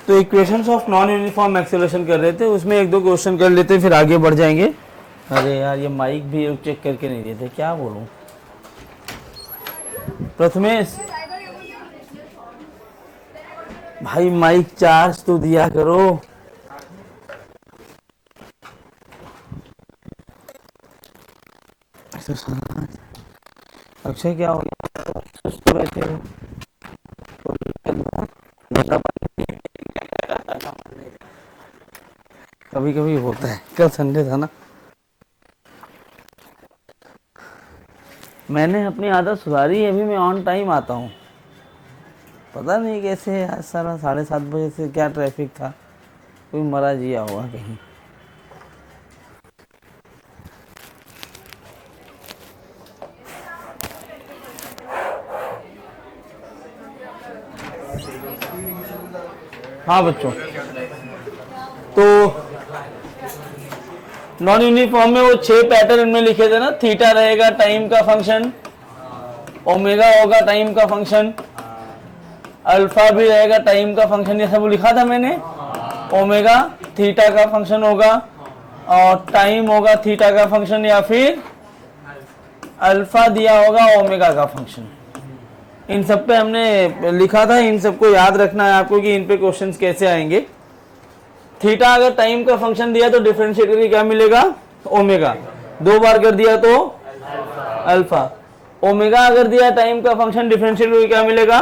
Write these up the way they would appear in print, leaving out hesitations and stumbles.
तो equations of non uniform acceleration कर रहे थे, उसमें एक दो क्वेश्चन कर लेते फिर आगे बढ़ जाएंगे। अरे यार ये माइक भी चेक करके नहीं देते, क्या बोलूं। प्रथमेश भाई माइक चार्ज तो दिया करो। अक्षय क्या हो गया, सुस्त बैठे हो? कभी कभी होता है, कल संडे था ना। मैंने अपनी आदत सुधारी है, अभी मैं ऑन टाइम आता हूँ। पता नहीं कैसे आज सारा 7:30 बजे से क्या ट्रैफिक था, कोई मरा जिया होगा कहीं। हाँ बच्चों, तो नॉन यूनिफॉर्म में वो 6 पैटर्न में लिखे थे ना, थीटा रहेगा टाइम का फंक्शन, ओमेगा होगा टाइम का फंक्शन, अल्फा भी रहेगा टाइम का फंक्शन, ये सब लिखा था मैंने। ओमेगा थीटा का फंक्शन होगा और टाइम होगा थीटा का फंक्शन, या फिर अल्फा दिया होगा ओमेगा का फंक्शन। इन सब पे हमने लिखा था, इन सबको याद रखना है आपको कि इन पे क्वेश्चंस कैसे आएंगे। थीटा अगर टाइम का फंक्शन दिया तो डिफरेंशिएट करके क्या मिलेगा, ओमेगा। 2 बार कर दिया तो अल्फा। ओमेगा अगर दिया टाइम का फंक्शन, डिफरेंशिएट करके क्या मिलेगा,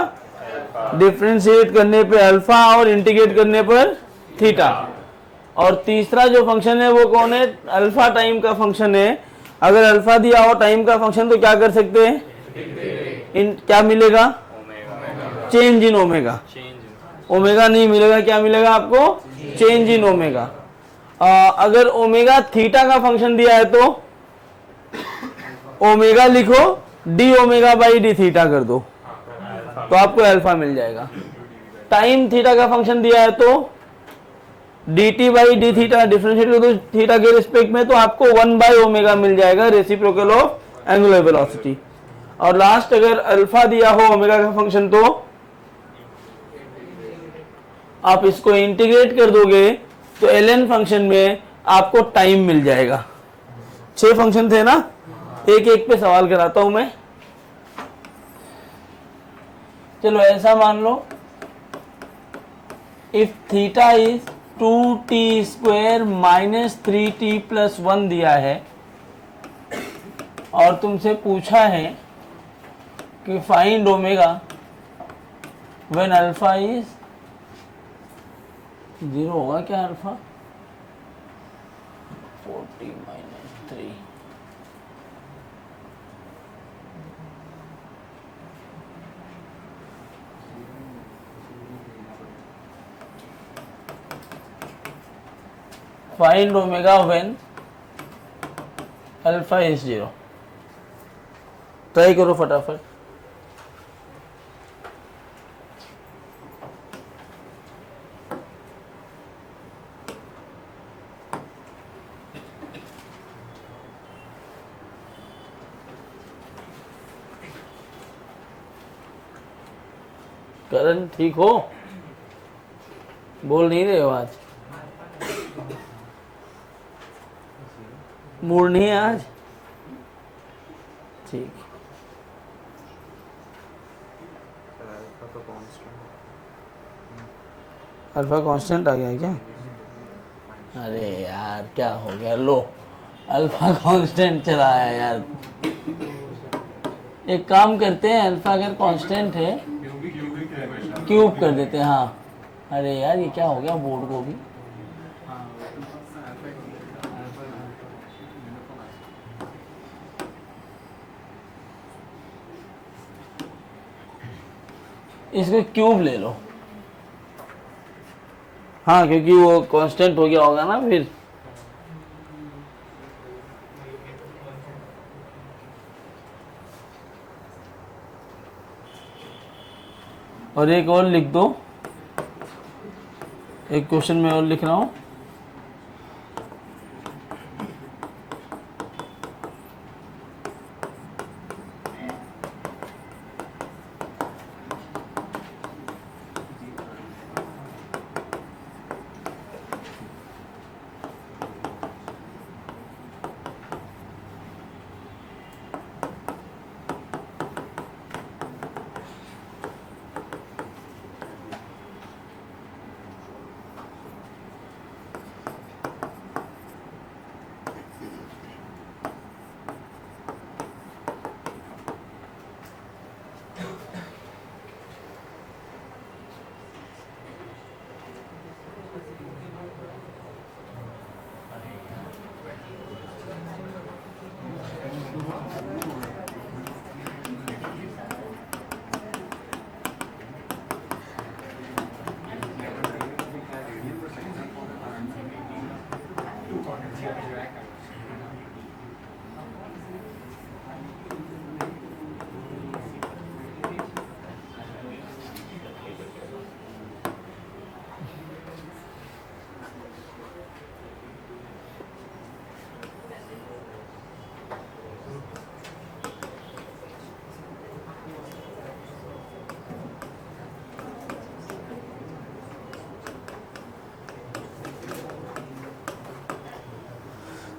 डिफरेंशिएट करने पे अल्फा और इंटीग्रेट करने पर थीटा। और तीसरा जो फंक्शन है वो कौन है, अल्फा टाइम का फंक्शन है। अगर अल्फा दिया हो टाइम का फंक्शन तो क्या कर सकते हैं, क्या मिलेगा, चेंज इन ओमेगा। ओमेगा नहीं मिलेगा, क्या मिलेगा आपको, चेंज इन ओमेगा। अगर ओमेगा थीटा का फंक्शन दिया है तो ओमेगा लिखो, D omega by d theta कर दो तो आपको अल्फा मिल जाएगा। टाइम थीटा का फंक्शन दिया है तो d t by d theta differentiate कर दो थीटा के रिस्पेक्ट में, तो आपको 1 बाई ओमेगा मिल जाएगा, रेसिप्रोकल ऑफ एंगुलर वेलोसिटी। और लास्ट अगर अल्फा दिया हो ओमेगा का फंक्शन तो आप इसको इंटीग्रेट कर दोगे तो ln फंक्शन में आपको टाइम मिल जाएगा। 6 फंक्शन थे ना, एक एक पे सवाल कराता हूं मैं। चलो ऐसा मान लो, if theta is 2t² minus 3t plus 1 दिया है और तुमसे पूछा है कि find omega when alpha is 0 होगा क्या, alpha 40 minus 3। Find omega when alpha is 0। Try करो फटाफट। करण ठीक हो, बोल नहीं रहे हो आज, मूड नहीं है आज, ठीक। अल्फा कांस्टेंट आ गया है क्या, अरे यार क्या हो गया, लो अल्फा कांस्टेंट चला आया यार। एक काम करते हैं, अल्फा अगर कांस्टेंट है क्यूब कर देते हैं। हाँ अरे यार ये क्या हो गया बोर्ड को भी, इसको क्यूब ले लो। हाँ क्योंकि वो कांस्टेंट हो गया होगा ना फिर। और एक और लिख दो, एक क्वेश्चन में और लिख रहा हूं,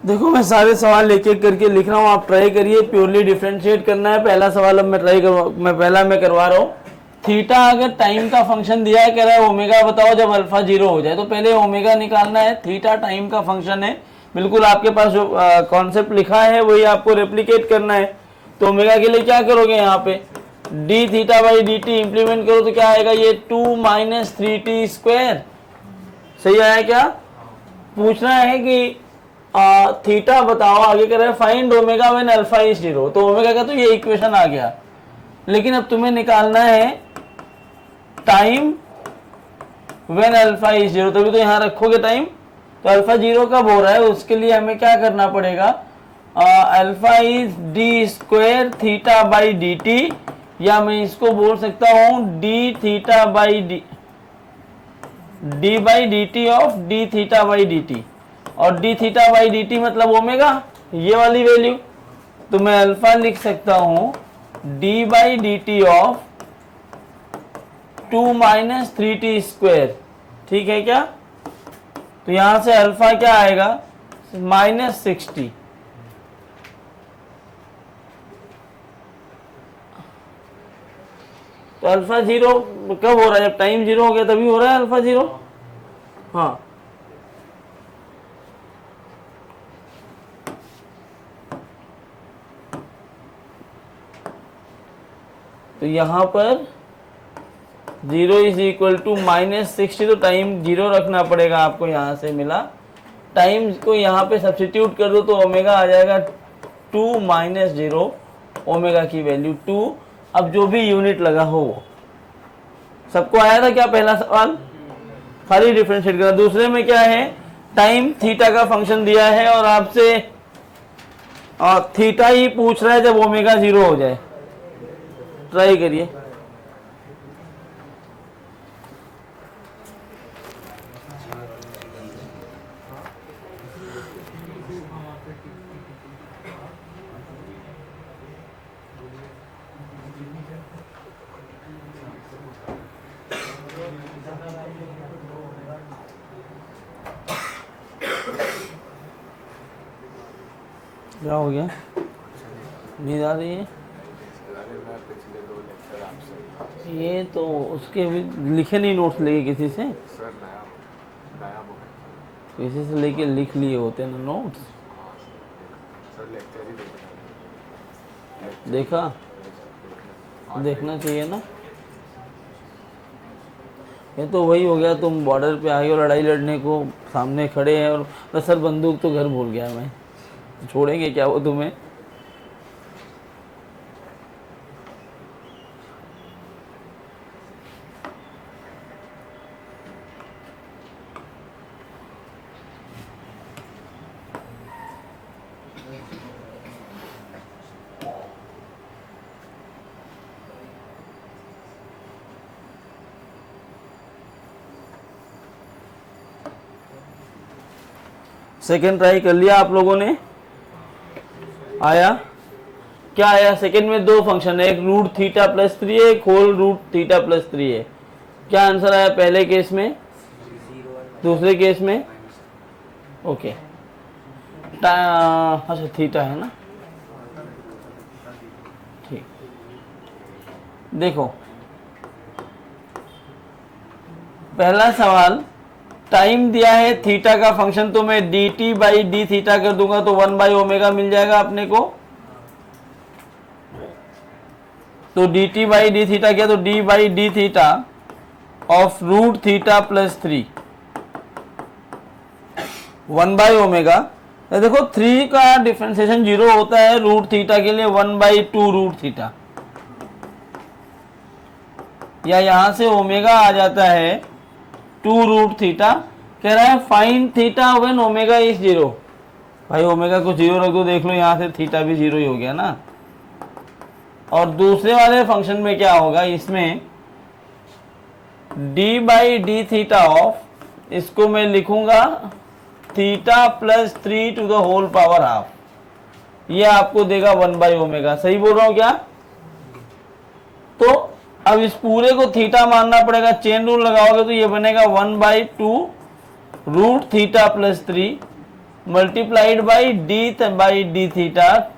देखो मैं सारे सवाल एक एक करके लिख रहा हूँ, आप ट्राई करिए, प्योरली डिफरेंशिएट करना है। पहला सवाल अब मैं करवा रहा हूँ। थीटा अगर टाइम का फंक्शन दिया है, कह रहा है ओमेगा बताओ जब अल्फा 0 हो जाए, तो पहले ओमेगा निकालना है। थीटा टाइम का फंक्शन है, बिल्कुल आपके पास जो कॉन्सेप्ट लिखा है वही आपको रेप्लिकेट करना है। तो ओमेगा के लिए क्या करोगे, यहाँ पे D theta by D T implement करो तो क्या आएगा, ये 2 माइनस 3t स्क्वायर। सही आया क्या? पूछना है कि थीटा बताओ, आगे कह रहे हैं find omega when alpha is 0, तो ओमेगा का तो ये इक्वेशन आ गया। लेकिन अब तुम्हें निकालना है टाइम व्हेन अल्फा इज 0, तभी तो यहाँ रखोगे टाइम। तो अल्फा 0 कब हो रहा है, उसके लिए हमें क्या करना पड़ेगा, alpha is d square theta by D t, या मैं इसको बोल सकता हूँ d theta by d by D T of d theta by D t. और d theta by D t मतलब ओमेगा, ये वाली वैल्यू। तो मैं अल्फा लिख सकता हूं d by D T of 2 minus 3t square. ठीक है क्या? तो यहां से अल्फा क्या आएगा, माइनस 60। तो अल्फा 0 कब हो रहा है, जब टाइम 0 हो गया तभी हो रहा है अल्फा 0। हाँ, तो यहां पर 0 इज इक्वल टू माइनस 60, तो टाइम 0 रखना पड़ेगा आपको, यहां से मिला। टाइम को यहां पे सब्स्टिट्यूट कर दो तो ओमेगा आ जाएगा 2 माइनस 0, ओमेगा की वैल्यू 2। अब जो भी यूनिट लगा हो वो सबको आया था क्या? पहला सवाल खाली डिफरेंशिएट करना। दूसरे में क्या है, टाइम थीटा का फंक्शन दिया है और आपसे थीटा ही पूछ रहा है जब ओमेगा 0 हो जाए। ट्राई करिए। क्या हो गया, नींद आ रही है? ये तो उसके भी लिखे नहीं, नोट्स लेके किसी से, किसी से लेके लिख लिए होते ना नोट्स। देखा, देखना चाहिए ना। ये तो वही हो गया, तुम बॉर्डर पे आए हो लड़ाई लड़ने को, सामने खड़े हैं और सर बंदूक तो घर भूल गया मैं, छोड़ेंगे क्या वो तुम्हें? सेकेंड ट्राई कर लिया आप लोगों ने? आया क्या? आया सेकेंड में दो फंक्शन है, एक रूट थीटा प्लस 3 है, एक होल रूट थीटा प्लस 3 है। क्या आंसर आया पहले केस में, दूसरे केस में? ओके, अच्छा थीटा है ना, ठीक। देखो पहला सवाल, टाइम दिया है थीटा का फंक्शन, तो मैं D t by d theta कर दूंगा तो 1 बाई ओमेगा मिल जाएगा अपने को। तो d t by d theta क्या, तो d by d theta of root theta plus 3, 1 by omega. देखो 3 का डिफरेंशिएशन 0 होता है रूट थीटा के लिए, 1 बाई 2 रूट थीटा, या यहां से ओमेगा आ जाता है 2 रूट थीटा। कह रहा है fine theta when omega is 0। भाई ओमेगा को 0 रख दो, देख लो यहाँ से थीटा भी 0 ही हो गया ना। और दूसरे वाले फंक्शन में क्या होगा, इसमें d by d theta of, इसको मैं लिखूंगा theta plus 3 to the whole power half, ये आपको देगा 1 बाई ओमेगा। सही बोल रहा हूं क्या? तो अब इस पूरे को थीटा मानना पड़ेगा, चेन रूल लगाओगे तो ये बनेगा 1 by 2 root theta plus 3 multiplied by d theta,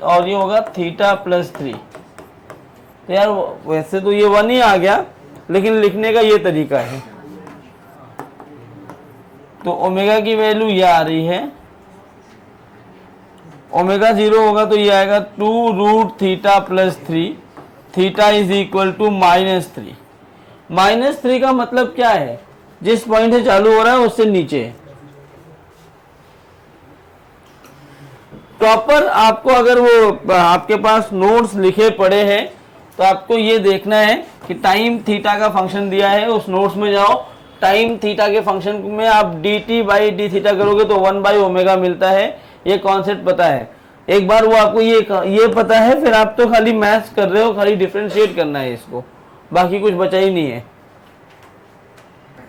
और ये होगा थीटा प्लस 3। तो यार वैसे तो ये 1 ही आ गया, लेकिन लिखने का ये तरीका है। तो ओमेगा की वैल्यू ये आ रही है, ओमेगा 0 होगा तो ये आएगा 2√थीटा plus 3, theta is equal to -3। -3 का मतलब क्या है, जिस पॉइंट से चालू हो रहा है उससे नीचे है। प्रॉपर आपको अगर वो आपके पास नोट्स लिखे पड़े हैं तो आपको ये देखना है कि टाइम थीटा का फंक्शन दिया है, उस नोट्स में जाओ, टाइम थीटा के फंक्शन में आप dt बाई डी थीटा करोगे तो 1/ओमेगा मिलता है। ये कॉन्सेप्ट पता है, एक बार वो आपको ये पता है, फिर आप तो खाली मैथ्स कर रहे हो, खाली डिफरेंशिएट करना है इसको, बाकी कुछ बचा ही नहीं है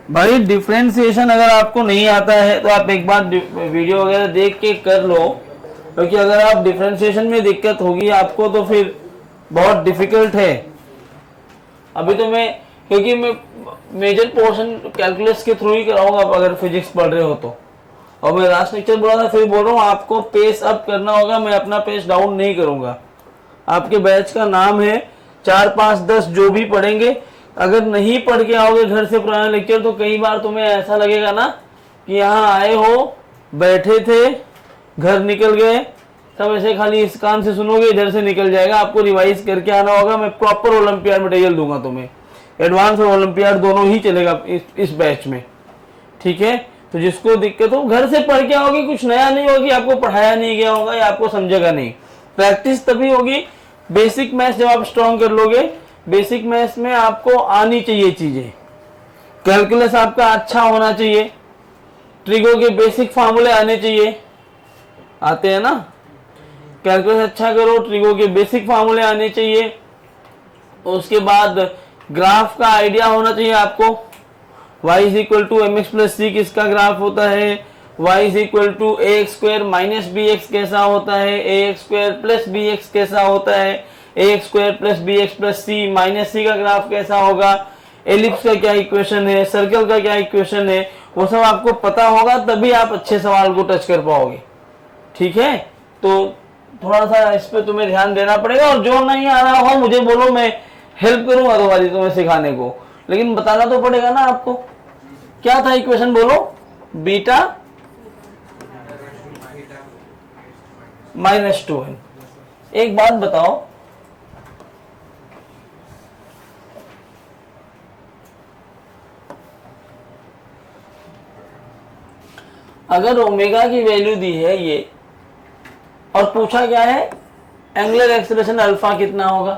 भाई। डिफरेंशिएशन अगर आपको नहीं आता है तो आप एक बार वीडियो वगैरह देख के कर लो, क्योंकि अगर आप डिफरेंशिएशन में दिक्कत होगी आपको तो फिर बहुत डिफिकल्ट है। अभी तो क्योंकि मैं मेजर पोर्शन कैलकुलस के थ्रू ही कराऊंगा अगर फिजिक्स पढ़ रहे हो तो, और मैं लास्ट लेक्चर बोला था, फिर बोल रहा हूँ आपको पेस अप करना होगा, मैं अपना पेस डाउन नहीं करूंगा। आपके बैच का नाम है 4, 5, 10 जो भी पढ़ेंगे, अगर नहीं पढ़ के आओगे घर से पुराना लेक्चर तो कई बार तुम्हें ऐसा लगेगा ना कि यहाँ आए हो, बैठे थे, घर निकल गए, सब ऐसे खाली इस कान से सुनोगे, इधर से निकल जाएगा। आपको रिवाइज करके आना होगा। मैं प्रॉपर ओलंपियाड मटेरियल दूंगा तुम्हें, एडवांस और ओलंपियाड दोनों ही चलेगा इस बैच में, ठीक है। तो जिसको दिक्कत हो घर से पढ़ के आओगे, कुछ नया नहीं होगी, आपको पढ़ाया नहीं गया होगा या आपको समझेगा नहीं। प्रैक्टिस तभी होगी, बेसिक मैथ्स जब आप स्ट्रॉन्ग कर लोगे, बेसिक मैथ्स में आपको आनी चाहिए चीजें, कैलकुलस आपका अच्छा होना चाहिए, ट्रिगो के बेसिक फार्मूले आने चाहिए, आते हैं ना। कैलकुलस अच्छा करो, ट्रिगो के बेसिक फार्मूले आने चाहिए, उसके बाद ग्राफ का आइडिया होना चाहिए आपको। y is equal to m x plus c किसका ग्राफ होता है, y is equal to a x square minus b x कैसा होता है, a x square plus b x कैसा होता है, a x square plus b x plus c minus c का ग्राफ कैसा होगा, एलिप्स का क्या इक्वेशन है, सर्कल का क्या इक्वेशन है, वो सब आपको पता होगा, तभी आप अच्छे सवाल को टच कर पाओगे, ठीक है। तो थोड़ा सा इस पे तुम्हें ध्यान देना पड़ेगा, और जो नहीं आ रहा हो मुझे बोलो, मैं हेल्प करूंगा तुम्हारी तुम्हें सिखाने को, लेकिन बताना तो पड़ेगा ना आपको। क्या था इक्वेशन बोलो, बीटा -2n। एक बात बताओ, अगर ओमेगा की वैल्यू दी है ये, और पूछा क्या है एंगुलर एक्सेलरेशन अल्फा कितना होगा,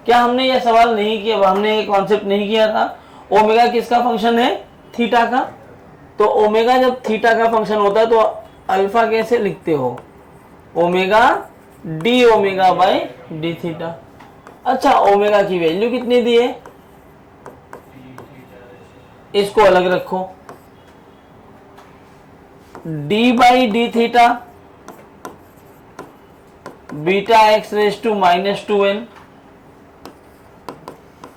क्या हमने ये सवाल नहीं किया, हमने ये कॉन्सेप्ट नहीं किया था। ओमेगा किसका फंक्शन है, थीटा का। तो ओमेगा जब थीटा का फंक्शन होता है तो अल्फा कैसे लिखते हो, omega d omega by d theta. अच्छा, ओमेगा की वैल्यू कितनी दी है, इसको अलग रखो, d by d theta beta x raise to -2n,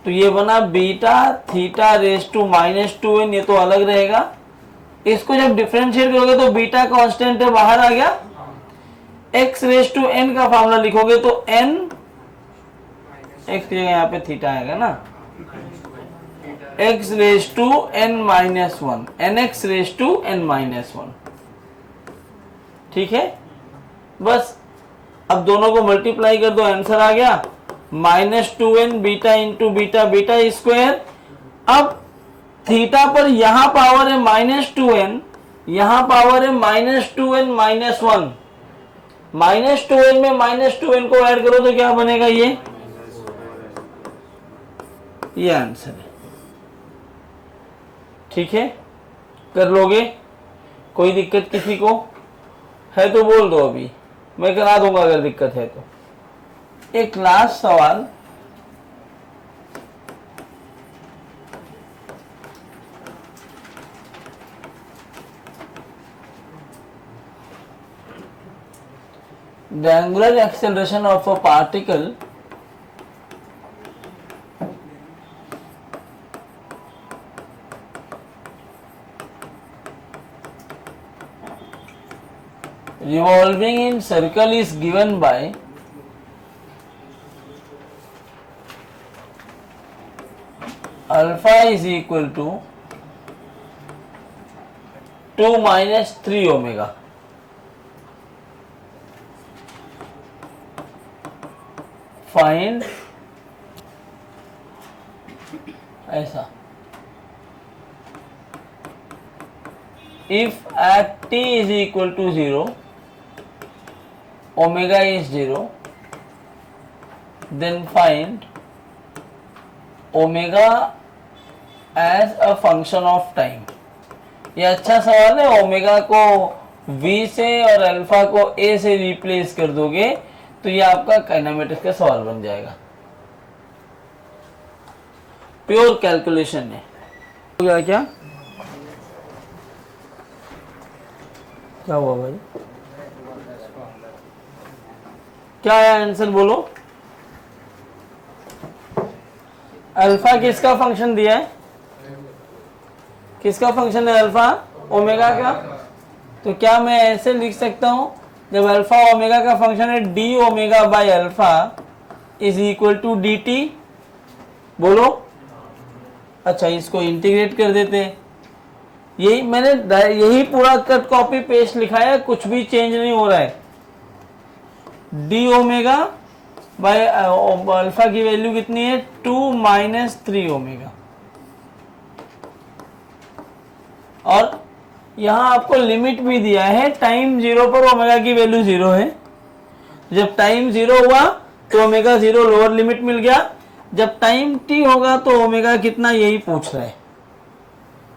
तो ये बना beta theta raise to -2n, ये तो अलग रहेगा। इसको जब डिफरेंशिएट करोगे तो बीटा कांस्टेंट है, बाहर आ गया, x रेज टू n का फॉर्मूला लिखोगे तो n, x की जगह यहाँ पे थीटा आएगा ना, x raise to n-1, nx raise to n-1, ठीक है। बस अब दोनों को मल्टीप्लाई कर दो, आंसर आ गया -2n beta into beta, beta square. अब थीटा पर यहां पावर है -2n, यहां पावर है -2n -1, -2n में -2n को ऐड करो तो क्या बनेगा, ये आंसर है, ठीक है। कर लोगे, कोई दिक्कत किसी को है तो बोल दो, अभी मैं करा दूंगा अगर दिक्कत है तो। एक लास्ट सवाल, the angular acceleration of a particle revolving in circle is given by alpha is equal to 2 minus 3 omega. Find ऐसा if at t is equal to 0, omega is 0, then find omega as a function of time. ये अच्छा सवाल है। Omega को v से और alpha को a से रिप्लेस कर दोगे तो ये आपका काइनेमेटिक्स का सवाल बन जाएगा। प्योर कैलकुलेशन है। हो गया क्या? क्या हुआ भाई? क्या है आंसर बोलो? अल्फा किसका फंक्शन दिया है? किसका फंक्शन है अल्फा? ओमेगा का। तो क्या मैं ऐसे लिख सकता हूं, जब अल्फा ओमेगा का फंक्शन है d omega by alpha is equal to d t. बोलो। अच्छा, इसको इंटीग्रेट कर देते हैं। यही मैंने यही पूरा कट कॉपी पेस्ट लिखा है, कुछ भी चेंज नहीं हो रहा है। डी ओमेगा बाय अल्फा की वैल्यू कितनी है? 2 माइनस 3 ओमेगा। और यहां आपको लिमिट भी दिया है, टाइम 0 पर ओमेगा की वैल्यू 0 है। जब टाइम 0 हुआ तो ओमेगा 0 लोअर लिमिट मिल गया। जब टाइम t होगा तो ओमेगा कितना, यही पूछ रहा है।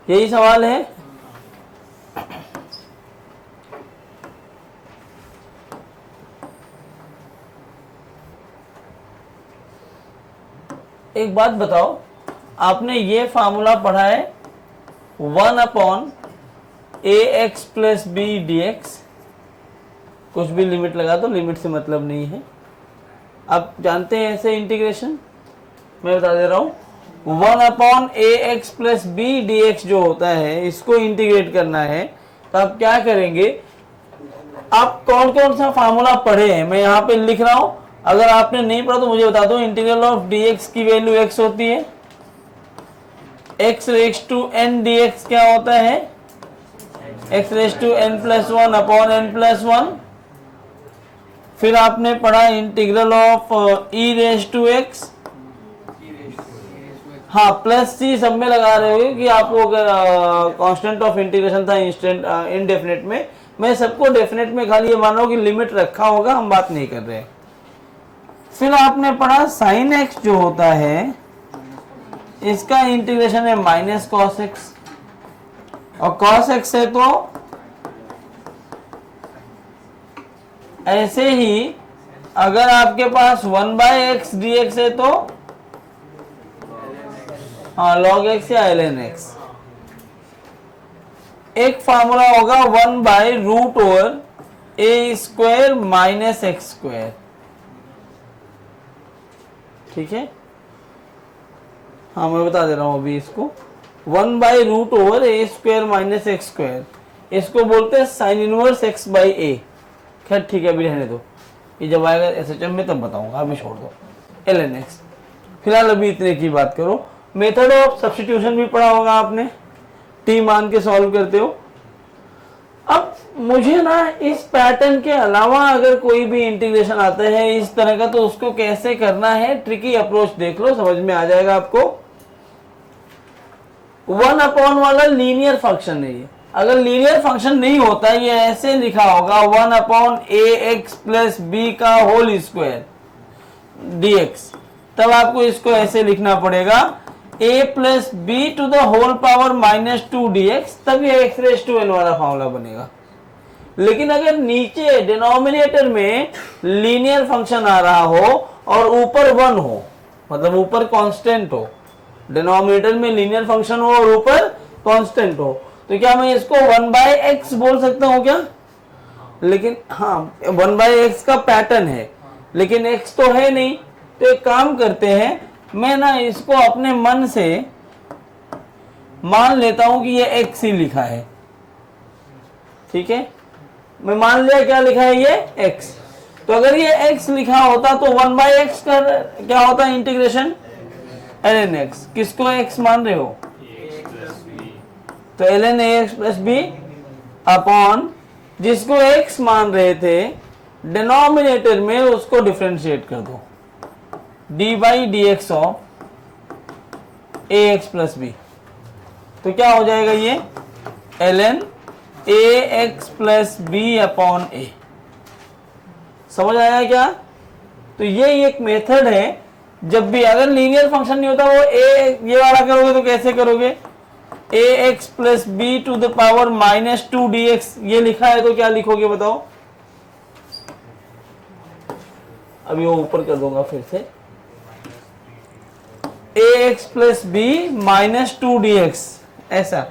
यही सवाल है। एक बात बताओ, आपने ये फार्मूला पढ़ा है 1/ax प्लस बी dx। कुछ भी लिमिट लगा दो, लिमिट से मतलब नहीं है। आप जानते हैं ऐसे इंटीग्रेशन, मैं बता दे रहा हूं। 1/ax प्लस बी dx जो होता है, इसको इंटीग्रेट करना है तो आप क्या करेंगे? आप कौन कौन सा फार्मूला पढ़े हैं मैं यहाँ पे लिख रहा हूं। अगर आपने नहीं पढ़ा तो मुझे बता दो। इंटीग्रल ऑफ dx की वैल्यू x होती है। x raise to n dx क्या होता है? x raise to n plus 1 upon n plus 1। फिर आपने पढ़ा integral of e raise to x। हाँ, प्लस सी सब में लगा रहे हो कि आपको कांस्टेंट ऑफ इंटीग्रेशन था इंस्टेंट इनडेफिनेट में। मैं सबको डेफिनेट में खाली ये मानो कि लिमिट रखा होगा, हम बात नहीं कर रहे। फिर आपने पढ़ा साइन एक्स जो होता है, इसका इंटीग्रेशन है माइनस कॉस एक्स। और कॉस एक्स है तो ऐसे ही अगर आपके पास 1/x dx है तो हाँ log x या ln x। एक फार्मूला होगा 1/√a² माइनस x²। ठीक है, हाँ मैं बता दे रहा हूं अभी इसको। 1/√a² माइनस x², इसको बोलते हैं साइन इनवर्स x/a। खैर ठीक है, अभी रहने दो, ये जब आएगा SHM में तब बताऊंगा, अभी छोड़ दो ln x। फिलहाल अभी इतने की बात करो। मेथड ऑफ सब्स्टिट्यूशन भी पढ़ा होगा आपने, t मान के सॉल्व करते हो। अब मुझे ना इस पैटर्न के अलावा अगर कोई भी इंटीग्रेशन आता है इस तरह का, तो उसको कैसे करना है, ट्रिकी अप्रोच देख लो, समझ में आ जाएगा आपको। 1/, वाला लीनियर फंक्शन है ये। अगर लीनियर फंक्शन नहीं होता, ये ऐसे लिखा होगा 1/ax प्लस बी का होल स्क्वायर dx। तब आपको इसको ऐसे लिखना पड़ेगा a plus b to the whole power -2 dx। तब ये x रेज टू n वाला फॉर्मूला बनेगा। लेकिन अगर नीचे डिनोमिनेटर में लीनियर फंक्शन आ रहा हो और ऊपर 1 हो, मतलब ऊपर कांस्टेंट हो, डिनोमिनेटर में लीनियर फंक्शन हो और ऊपर कांस्टेंट हो, तो क्या मैं इसको 1/x बोल सकता हूं क्या? लेकिन हाँ, 1/x का पैटर्न है, लेकिन x तो है नहीं। तो एक काम करते हैं, मैं ना इसको अपने मन से मान लेता हूं कि ये x ही लिखा है। ठीक है, मैं मान लिया क्या लिखा है ये x। तो अगर ये x लिखा होता तो 1/x का क्या होता इंटीग्रेशन ln x। किसको x मान रहे हो? तो ln ax plus b upon जिसको x मान रहे थे डिनोमिनेटर में उसको डिफरेंशिएट कर दो d by d x of a x plus b. तो क्या हो जाएगा ये ln a x plus b upon a. समझ आया क्या? तो ये एक मेथड है। जब भी अगर लीनियर फंक्शन नहीं होता वो ए ये वाला करोगे तो कैसे करोगे? A x plus b to the power minus 2 d x ये लिखा है तो क्या लिखोगे बताओ? अभी वो ऊपर कर दूंगा फिर से। A x plus b minus 2 d x ऐसा।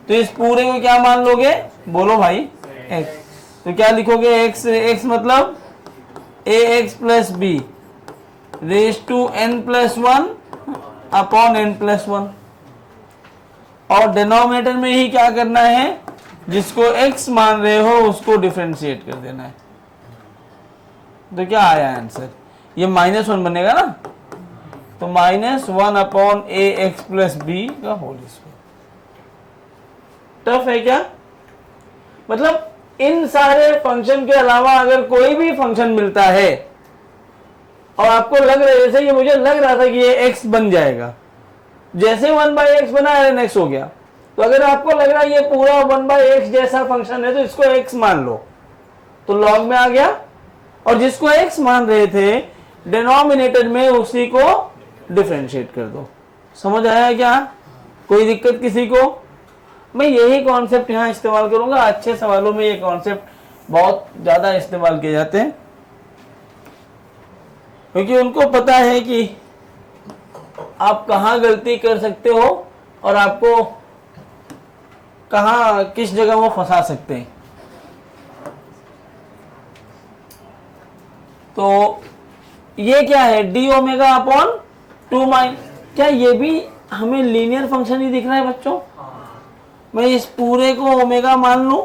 तो इस पूरे को क्या मान लोगे? बोलो भाई एक्स। तो क्या लिखोगे? एक्स एक्स मतलब a x plus b raise to n plus 1 upon n plus 1। और डिनोमिनेटर में ही क्या करना है? जिसको x मान रहे हो उसको डिफरेंशिएट कर देना है। तो क्या आया आंसर? ये -1 बनेगा ना। तो -1 अपॉन ए एक्स प्लस बी का होल स्क्वायर। टफ है क्या? मतलब इन सारे फंक्शन के अलावा अगर कोई भी फंक्शन मिलता है और आपको लग रहा है, जैसे ये मुझे लग रहा था कि ये x बन जाएगा, जैसे 1/x बना ln x हो गया। तो अगर आपको लग रहा है ये पूरा 1/x जैसा फंक्शन है तो इसको x मान लो तो log में आ गया। और जिसको x मान रहे थे डिनोमिनेटर में उसी को डिफरेंशिएट कर दो। समझ आया क्या? कोई दिक्कत किसी को? मैं यही कॉन्सेप्ट यहाँ इस्तेमाल करूंगा। अच्छे सवालों में ये कॉन्सेप्ट बहुत ज्यादा इस्तेमाल किए जाते हैं क्योंकि उनको पता है कि आप कहाँ गलती कर सकते हो और आपको कहाँ किस जगह वो फंसा सकते हैं। तो ये क्या है? D omega upon 2 mine. क्या ये भी हमें लीनियर फंक्शन ही दिख रहा है बच्चों? मैं इस पूरे को ओमेगा मान लूं,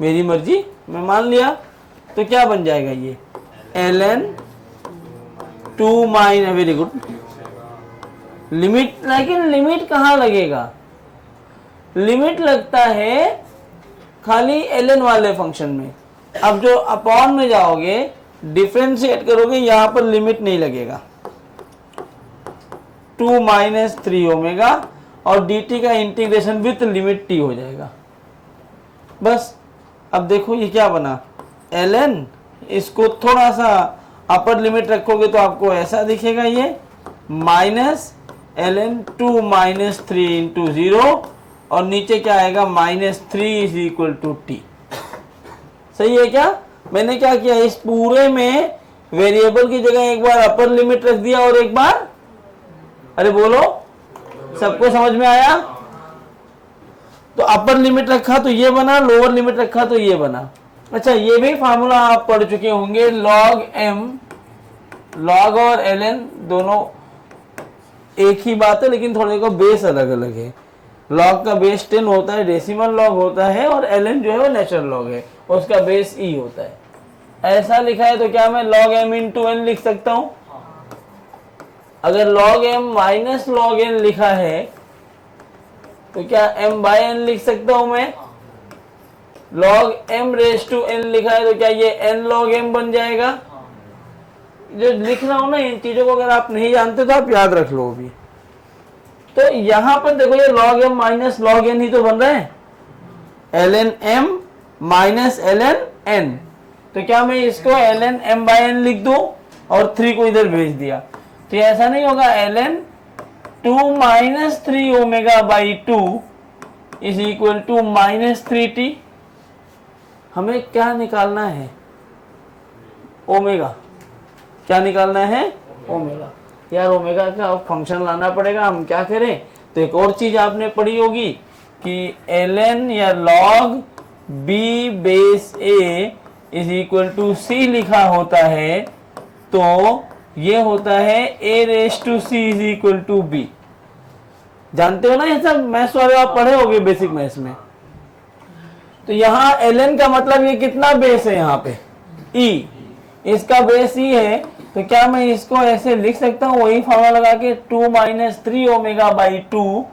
मेरी मर्जी, मैं मान लिया तो क्या बन जाएगा ये ln 2 mine. Very good. Limit, लेकिन लिमिट कहाँ लगेगा? लिमिट लगता है खाली ln वाले फंक्शन में। अब जो अपॉन में जाओगे डिफरेंशिएट करोगे यहां पर लिमिट नहीं लगेगा। 2 माइनस 3 ओमेगा और dt का इंटीग्रेशन विथ लिमिट t हो जाएगा बस। अब देखो ये क्या बना ln, इसको थोड़ा सा अपर लिमिट रखोगे तो आपको ऐसा दिखेगा ये माइनस ln 2 माइनस 3 इंटू 0 और नीचे क्या आएगा -3 इज इक्वल टू टी। सही है क्या? मैंने क्या किया इस पूरे में वेरिएबल की जगह एक बार अपर लिमिट रख दिया और एक बार, अरे बोलो सबको समझ में आया? तो अपर लिमिट रखा तो ये बना, लोअर लिमिट रखा तो ये बना। अच्छा ये भी फार्मूला आप पढ़ चुके होंगे, लॉग m, लॉग और ln दोनों एक ही बात है लेकिन थोड़े को बेस अलग अलग है। लॉग का बेस 10 होता है, डेसिमल लॉग होता है, और ln जो है वो नेचुरल लॉग है, उसका बेस e होता है। ऐसा लिखा है तो क्या मैं log m इंटू n लिख सकता हूं? अगर log m minus log n लिखा है तो क्या m बाय n लिख सकता हूं मैं? log m raise to n लिखा है तो क्या ये n log m बन जाएगा? जो लिख रहा हूं ना इन चीजों को अगर आप नहीं जानते तो आप याद रख लो अभी। तो यहां पर देखो ये log m minus log n ही तो बन रहा है, ln m minus ln n। तो क्या मैं इसको ln m बाय n लिख दूं और 3 को इधर भेज दिया? तो ऐसा नहीं होगा। ln 2 minus 3 omega by 2 is equal to -3t। हमें क्या निकालना है? ओमेगा। क्या निकालना है? ओमेगा। यार ओमेगा का फंक्शन लाना पड़ेगा, हम क्या करें? तो एक और चीज आपने पढ़ी होगी कि ln या log b base a is equal to c लिखा होता है, तो ये होता है a raise to c is equal to b। जानते हो ना ये सब मैथ्स वाले आप पढ़े होंगे बेसिक मैथ्स में। तो यहाँ ln का मतलब ये कितना बेस है यहाँ पे e, इसका बेस e है, तो क्या मैं इसको ऐसे लिख सकता हूँ वही फॉर्मूला लगा के 2 minus 3 omega by 2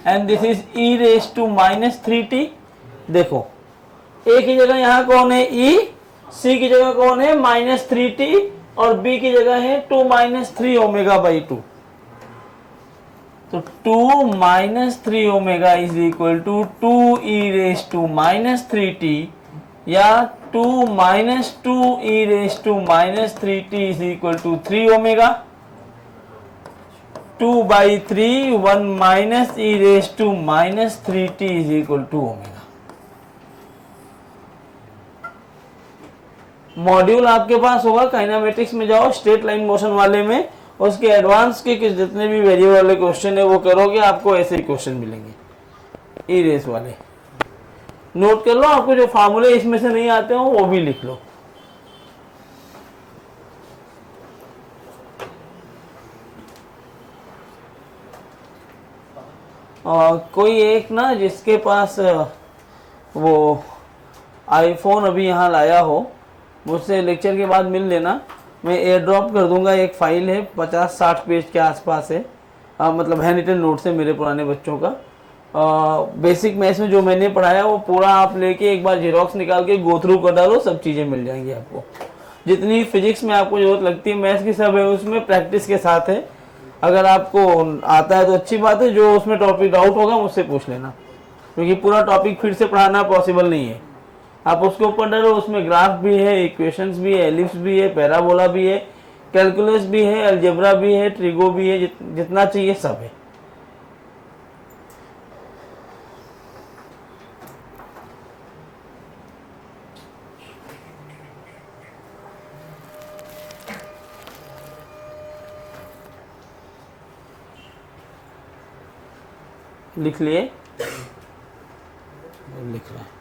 and this is e raise to minus 3t। देखो a की जगह यहाँ कौन है e, c की जगह कौन है माइनस 3t और b की जगह है 2 माइनस 3 ओमेगा बाई 2। तो 2 minus 3 omega is equal to 2 e raise to minus 3t या 2 minus 2 e raise to minus 3t is equal to 3 omega. 2 by 3 1 minus e raise to minus 3t is equal to omega. Module आपके पास होगा, kinematics में जाओ straight line motion वाले में, उसके advance के जितने भी वेरिएबल वाले क्वेश्चन है वो करोगे, आपको ऐसे ही क्वेश्चन मिलेंगे ई रेस वाले। नोट कर लो, आपको जो फार्मूले इसमें से नहीं आते हो वो भी लिख लो। कोई एक ना जिसके पास वो आईफोन अभी यहाँ लाया हो, मुझसे लेक्चर के बाद मिल लेना, मैं एयर ड्रॉप कर दूंगा। एक फाइल है 50-60 पेज के आसपास है, मतलब हैंड रिटन नोट्स है मेरे पुराने बच्चों का। बेसिक मैथ्स में जो मैंने पढ़ाया वो पूरा आप लेके एक बार जेरोक्स निकाल के गो थ्रू कर डालो, सब चीज़ें मिल जाएंगी आपको। जितनी फिजिक्स में आपको जरूरत लगती है मैथ्स की सब है उसमें, प्रैक्टिस के साथ है। अगर आपको आता है तो अच्छी बात है, जो उसमें टॉपिक डाउट होगा मुझसे पूछ लेना, क्योंकि पूरा टॉपिक फिर से पढ़ाना पॉसिबल नहीं है। आप उसके ऊपर डरो, उसमें ग्राफ भी है, इक्वेशंस भी है, एलिप्स भी है, पैराबोला भी है, कैलकुलस भी है, अलजेब्रा भी है, ट्रिगो भी है, जितना चाहिए सब है। लिख लिए? लिख रहा है।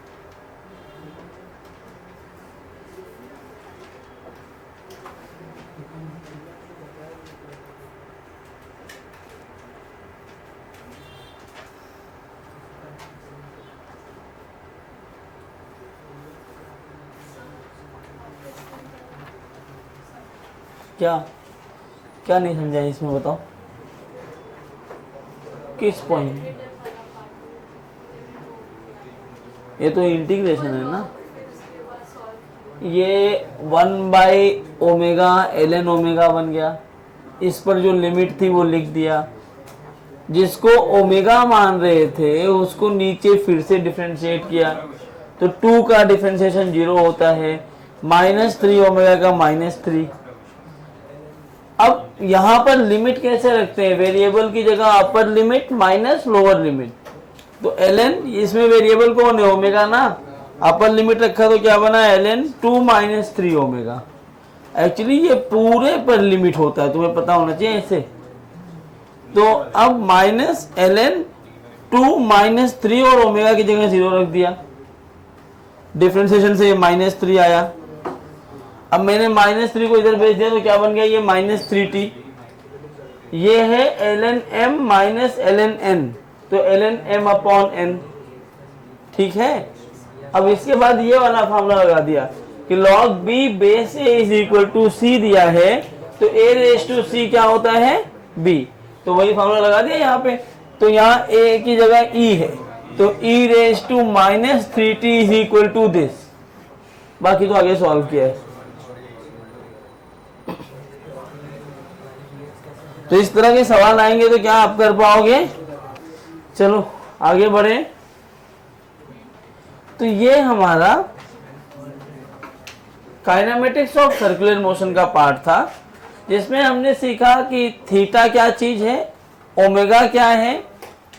क्या क्या नहीं समझा इसमें बताओ, किस पॉइंट? ये तो इंटीग्रेशन है ना, ये 1 बाई ओमेगा ln ओमेगा बन गया। इस पर जो लिमिट थी वो लिख दिया, जिसको ओमेगा मान रहे थे उसको नीचे फिर से डिफरेंशिएट किया, तो 2 का डिफरेंशिएशन 0 होता है, -3 ओमेगा का -3। अब यहाँ पर लिमिट कैसे रखते हैं? वेरिएबल की जगह upper limit minus lower limit. तो ln, इसमें वेरिएबल कौन है? ओमेगा ना। अपर लिमिट रखा तो क्या बना? ln 2 minus 3 omega. एक्चुअली ये पूरे पर लिमिट होता है, तुम्हें पता होना चाहिए ऐसे। तो अब माइनस ln 2 माइनस 3 और ओमेगा की जगह 0 रख दिया, डिफरेंशिएशन से -3 आया। अब मैंने -3 को इधर भेज दिया तो क्या बन गया? ये -3t। ये है ln m minus ln n, तो ln m अपॉन n। ठीक है। अब इसके बाद ये वाला फॉर्मूला लगा दिया कि log b base a is equal to c दिया है, तो a रेस टू c क्या होता है? b। तो वही फॉर्मूला लगा दिया यहाँ पे। तो यहाँ a की जगह e है, तो e raise to -3t is equal to this. बाकी तो आगे सॉल्व किया है। तो इस तरह के सवाल आएंगे तो क्या आप कर पाओगे? चलो आगे बढ़े। तो ये हमारा काइनेमेटिक्स ऑफ सर्कुलर मोशन का पार्ट था, जिसमें हमने सीखा कि थीटा क्या चीज है, ओमेगा क्या है।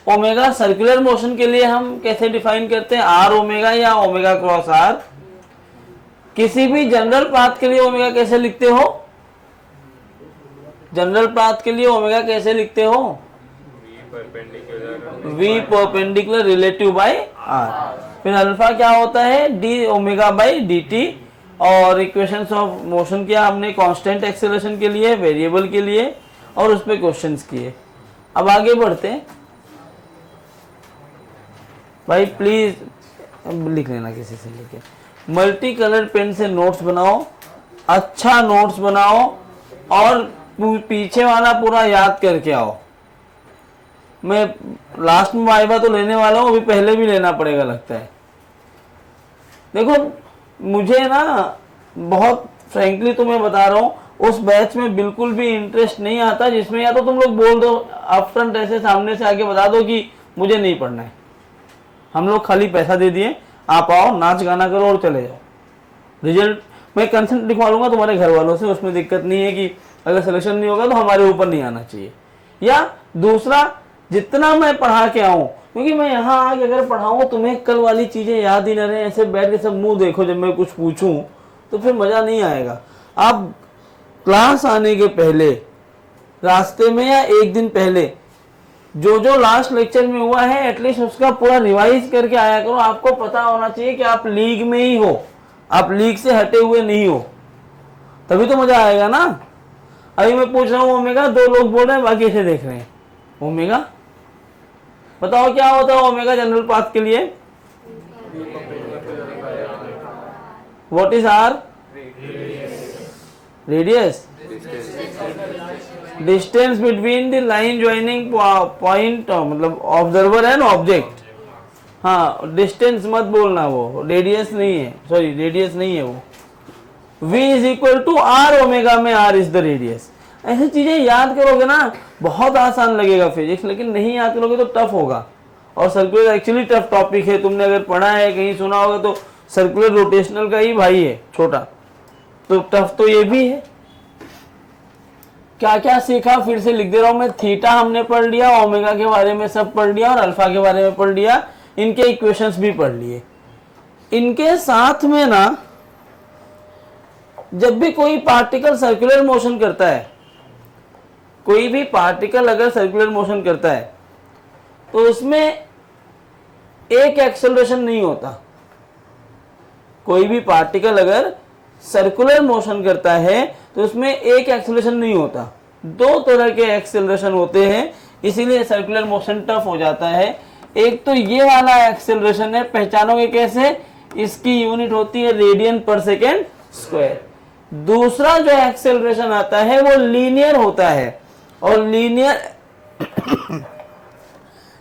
ओमेगा सर्कुलर मोशन के लिए हम कैसे डिफाइन करते हैं? आर ओमेगा या ओमेगा क्रॉस आर। किसी भी जनरल पाथ के लिए ओमेगा कैसे लिखते हो? जनरल पाथ के लिए ओमेगा कैसे लिखते हो? v perpendicular relative by r. फिर अल्फा क्या होता है? D omega by D t. और इक्वेशंस ऑफ मोशन किया हमने कांस्टेंट एक्सेलरेशन के लिए, वेरिएबल के लिए, और उस पर क्वेश्चंस किए। अब आगे बढ़ते हैं भाई, प्लीज अब लिख लेना किसी से लेके, मल्टी कलर पेन से नोट्स बनाओ, अच्छा नोट्स बनाओ और पीछे वाला पूरा याद करके आओ। मैं लास्ट में वाइवा तो लेने वाला हूँ, अभी पहले भी लेना पड़ेगा लगता है। देखो मुझे ना बहुत फ्रैंकली तुम्हें बता रहा हूँ, उस बैच में बिल्कुल भी इंटरेस्ट नहीं आता जिसमें या तो तुम लोग बोल दो अप फ्रंट, ऐसे सामने से आके बता दो कि मुझे नहीं पढ़ना है, हम लोग खाली पैसा दे दिए, आप आओ नाच गाना करो और चले जाओ। रिजल्ट मैं कंसेंट लिखवा लूंगा तुम्हारे घर वालों से, उसमें दिक्कत नहीं है कि अगर सिलेक्शन नहीं होगा तो हमारे ऊपर नहीं आना चाहिए। या दूसरा, जितना मैं पढ़ा के आऊँ, क्योंकि मैं यहाँ आके अगर पढ़ाऊँ तुम्हें कल वाली चीज़ें याद ही न रहे, ऐसे बैठ के सब मुंह देखो जब मैं कुछ पूछूं तो फिर मज़ा नहीं आएगा। आप क्लास आने के पहले रास्ते में या एक दिन पहले जो जो लास्ट लेक्चर में हुआ है एटलीस्ट उसका पूरा रिवाइज करके आया करो। आपको पता होना चाहिए कि आप लीग में ही हो, आप लीग से हटे हुए नहीं हो, तभी तो मजा आएगा ना। अभी मैं पूछ रहा हूँ ओमेगा, दो लोग बोल रहे हैं बाकी ऐसे देख रहे हैं। ओमेगा बताओ क्या होता है ओमेगा जनरल पाथ के लिए? What is r? Radius, distance between the line joining point, मतलब ऑब्जर्वर एंड ऑब्जेक्ट। हाँ डिस्टेंस मत बोलना, वो रेडियस नहीं है, सॉरी रेडियस नहीं है वो। v is equal to r omega में r इज द रेडियस। ऐसी चीजें याद करोगे ना बहुत आसान लगेगा फिजिक्स, लेकिन नहीं याद करोगे तो टफ होगा। और सर्कुलर एक्चुअली टफ टॉपिक है, तुमने अगर पढ़ा है कहीं सुना होगा तो सर्कुलर रोटेशनल का ही भाई है छोटा, तो टफ तो ये भी है। क्या क्या सीखा फिर से लिख दे रहा हूं मैं। थीटा हमने पढ़ लिया, ओमेगा के बारे में सब पढ़ लिया और अल्फा के बारे में पढ़ लिया, इनके इक्वेशंस भी पढ़ लिए। इनके साथ में ना जब भी कोई पार्टिकल सर्कुलर मोशन करता है, कोई भी पार्टिकल अगर सर्कुलर मोशन करता है तो उसमें एक एक्सेलरेशन नहीं होता। कोई भी पार्टिकल अगर सर्कुलर मोशन करता है तो उसमें एक एक्सेलरेशन नहीं होता, दो तरह के एक्सेलरेशन होते हैं, इसीलिए सर्कुलर मोशन टफ हो जाता है। एक तो ये वाला एक्सेलरेशन है, पहचानोगे कैसे? इसकी यूनिट होती है रेडियन पर सेकेंड स्क्वायर। दूसरा जो एक्सेलरेशन आता है वो लीनियर होता है, और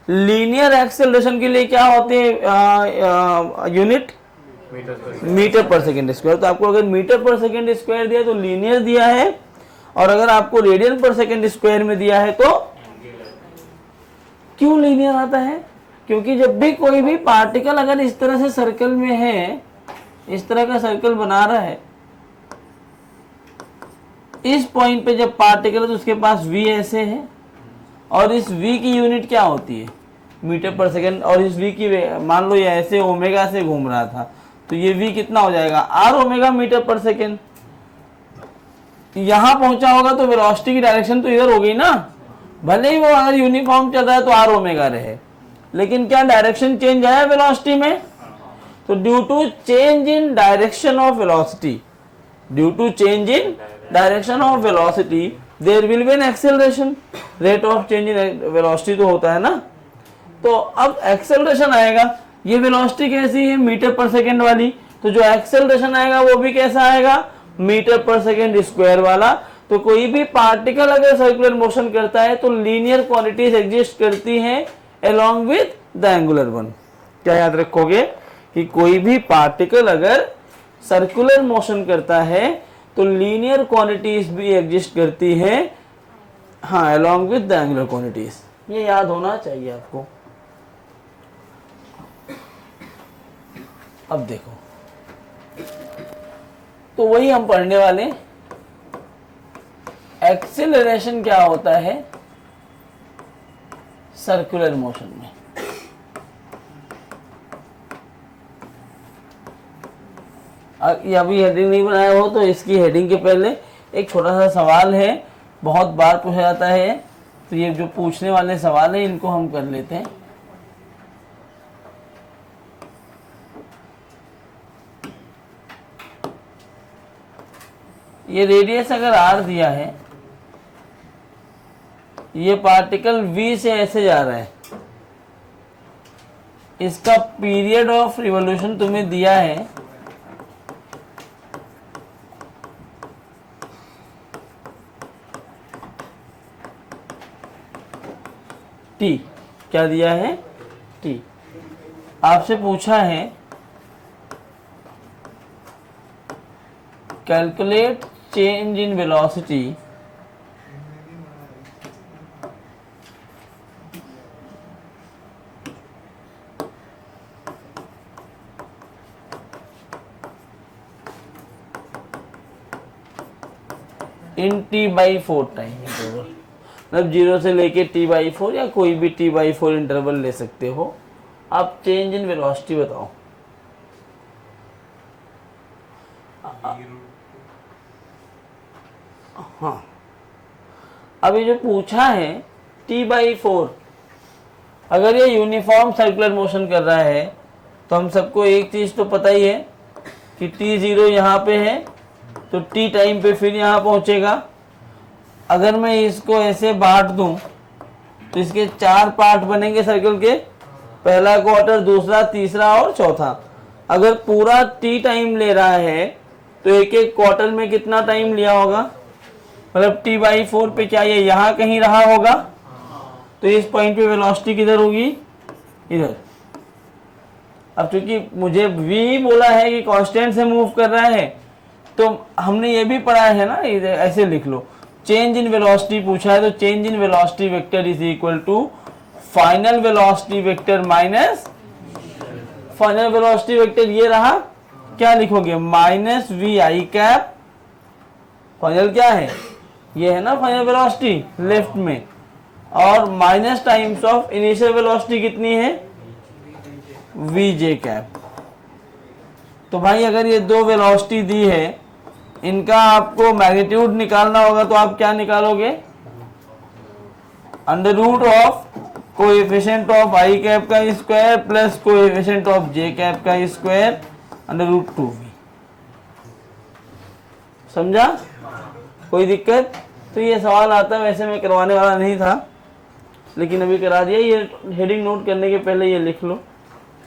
लीनियर एक्सेलरेशन के लिए क्या होते हैं यूनिट? मीटर पर सेकेंड स्क्वायर। तो आपको अगर मीटर पर सेकेंड स्क्वायर दिया तो लीनियर दिया है, और अगर आपको रेडियन पर सेकेंड स्क्वायर में दिया है तो क्यों लीनियर आता है? क्योंकि जब भी कोई भी पार्टिकल अगर इस तरह से सर्कल में है, इस तरह का सर्कल बना रहा है, इस पॉइंट पे जब पार्टिकल है तो उसके पास v ऐसे है, और इस v की यूनिट क्या होती है? मीटर पर सेकेंड। और इस v की मान लो ये ऐसे ओमेगा से घूम रहा था तो ये v कितना हो जाएगा? r ओमेगा मीटर पर सेकेंड। यहां पहुंचा होगा तो वेलोसिटी की डायरेक्शन तो इधर हो गई ना, भले ही वो अगर यूनिफॉर्म चल रहा है तो r ओमेगा रहे, लेकिन क्या डायरेक्शन चेंज आया वेलोसिटी में? तो due to change in direction of velocity, due to change in direction of velocity there will be an acceleration. Rate of change in velocity तो होता है ना, तो अब एक्सेलरेशन आएगा। ये वेलोसिटी कैसी है? मीटर पर सेकेंड वाली, तो जो एक्सेलरेशन आएगा वो भी कैसा आएगा? मीटर पर सेकेंड स्क्वायर वाला। तो कोई भी पार्टिकल अगर सर्कुलर मोशन करता है तो लीनियर क्वांटिटीज एग्जिस्ट करती हैं along with the angular one. क्या याद रखोगे कि कोई भी पार्टिकल अगर सर्कुलर मोशन करता है तो लीनियर क्वांटिटीज भी एग्जिस्ट करती हैं, हाँ, along with the angular quantities. ये याद होना चाहिए आपको। अब देखो, तो वही हम पढ़ने वाले, एक्सेलरेशन क्या होता है सर्कुलर मोशन में। अभी हेडिंग नहीं बनाया हो तो इसकी हेडिंग के पहले एक छोटा सा सवाल है, बहुत बार पूछा जाता है, तो ये जो पूछने वाले सवाल है इनको हम कर लेते हैं। ये रेडियस अगर r दिया है, ये पार्टिकल v से ऐसे जा रहा है, इसका पीरियड ऑफ रिवॉल्यूशन तुम्हें दिया है टी। क्या दिया है? टी। आपसे पूछा है calculate change in velocity in t/4 time interval. मतलब 0 से लेके t/4 या कोई भी t/4 इंटरवल ले सकते हो। आप चेंज इन वेलोसिटी बताओ। हाँ, अभी जो पूछा है t/4, अगर ये यूनिफॉर्म सर्कुलर मोशन कर रहा है तो हम सबको एक चीज तो पता ही है कि t0 यहाँ पे है तो t टाइम पे फिर यहाँ पहुंचेगा। अगर मैं इसको ऐसे बांट दूं तो इसके 4 पार्ट बनेंगे सर्कल के, पहला क्वार्टर, दूसरा, तीसरा और चौथा। अगर पूरा t टाइम ले रहा है तो एक एक क्वार्टर में कितना टाइम लिया होगा? मतलब t/4 पे क्या ये यहाँ कहीं रहा होगा? तो इस पॉइंट पे वेलोसिटी किधर होगी? इधर। अब चूंकि मुझे v बोला है कि कांस्टेंट से मूव कर रहा है तो हमने ये भी पढ़ा है ना, ऐसे लिख लो, चेंज इन वेलोसिटी पूछा है तो change in velocity vector is equal to final velocity vector minus final velocity vector. ये रहा, क्या लिखोगे? Minus vi cap. फाइनल क्या है? ये है ना फाइनल वेलोसिटी लेफ्ट में, और minus times of initial velocity कितनी है? vj cap. तो भाई अगर ये दो वेलोसिटी दी है, इनका आपको मैग्नीट्यूड निकालना होगा तो आप क्या निकालोगे? Under root of coefficient of i cap का square plus coefficient of j cap का स्क्वायर अंडर रूट 2v। समझा? कोई दिक्कत? तो ये सवाल आता है, वैसे मैं करवाने वाला नहीं था लेकिन अभी करा दिया। ये हेडिंग नोट करने के पहले ये लिख लो,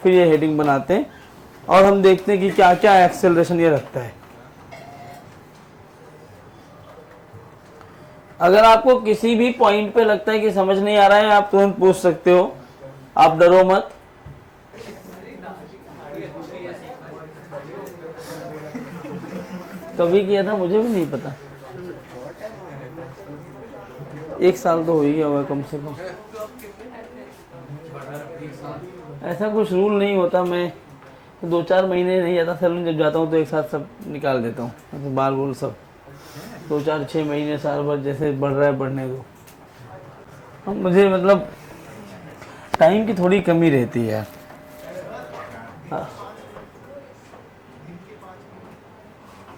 फिर ये हेडिंग बनाते हैं और हम देखते हैं कि क्या क्या एक्सेलरेशन ये रखता है। अगर आपको किसी भी पॉइंट पे लगता है कि समझ नहीं आ रहा है, आप तुरंत पूछ सकते हो, आप डरो मत। कभी किया था मुझे भी नहीं पता, 1 साल तो हो ही गया होगा कम से कम। ऐसा कुछ रूल नहीं होता, मैं 2-4 महीने नहीं जाता सैलून, जब जाता हूँ तो एक साथ सब निकाल देता हूँ, तो बाल बोल सब 2-4-6 महीने साल भर जैसे बढ़ रहा है बढ़ने दो। अब मुझे मतलब टाइम की थोड़ी कमी रहती है यार।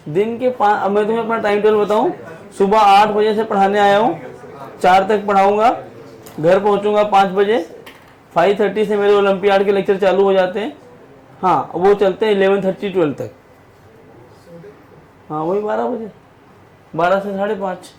दिन के 5, अब मैं तुम्हें अपना टाइम टेबल बताऊं, सुबह 8 बजे से पढ़ाने आया हूँ, 4 तक पढ़ाऊंगा, घर पहुंचूंगा 5 बजे, 5:30 से मेरे ओलंपियाड के लेक्चर चालू हो जाते हैं। हाँ, वो चलते हैं 11:30 12 तक। हाँ, वही 12 बजे, 12 से 5:30।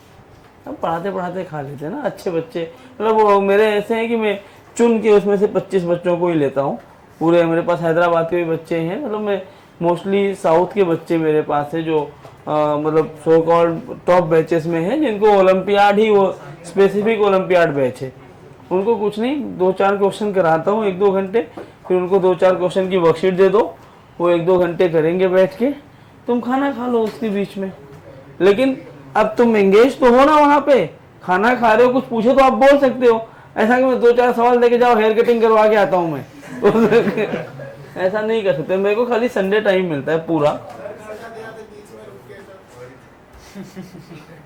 अब पढ़ाते पढ़ाते खा लेते हैं ना अच्छे बच्चे। मतलब वो मेरे ऐसे हैं कि मैं चुन के उसमें से 25 बच्चों को ही लेता हूँ पूरे। मेरे पास हैदराबाद के भी बच्चे हैं, मतलब मैं मोस्टली साउथ के बच्चे मेरे पास है जो मतलब सो कॉल्ड टॉप बैचेस में है, जिनको ओलंपियाड ही, वो स्पेसिफिक ओलंपियाड बैच है। उनको कुछ नहीं, 2-4 क्वेश्चन कराता हूँ 1-2 घंटे, फिर उनको 2-4 क्वेश्चन की वर्कशीट दे दो, वो 1-2 घंटे करेंगे बैठ के, तुम खाना खा लो उसके बीच में। लेकिन अब तुम एंगेज तो हो ना वहाँ पे, खाना खा रहे हो, कुछ पूछो तो आप बोल सकते हो। ऐसा कि मैं 2-4 सवाल लेके जाओ, हेयर कटिंग करवा के आता हूँ मैं ऐसा नहीं कर सकते। मेरे को खाली संडे टाइम मिलता है पूरा,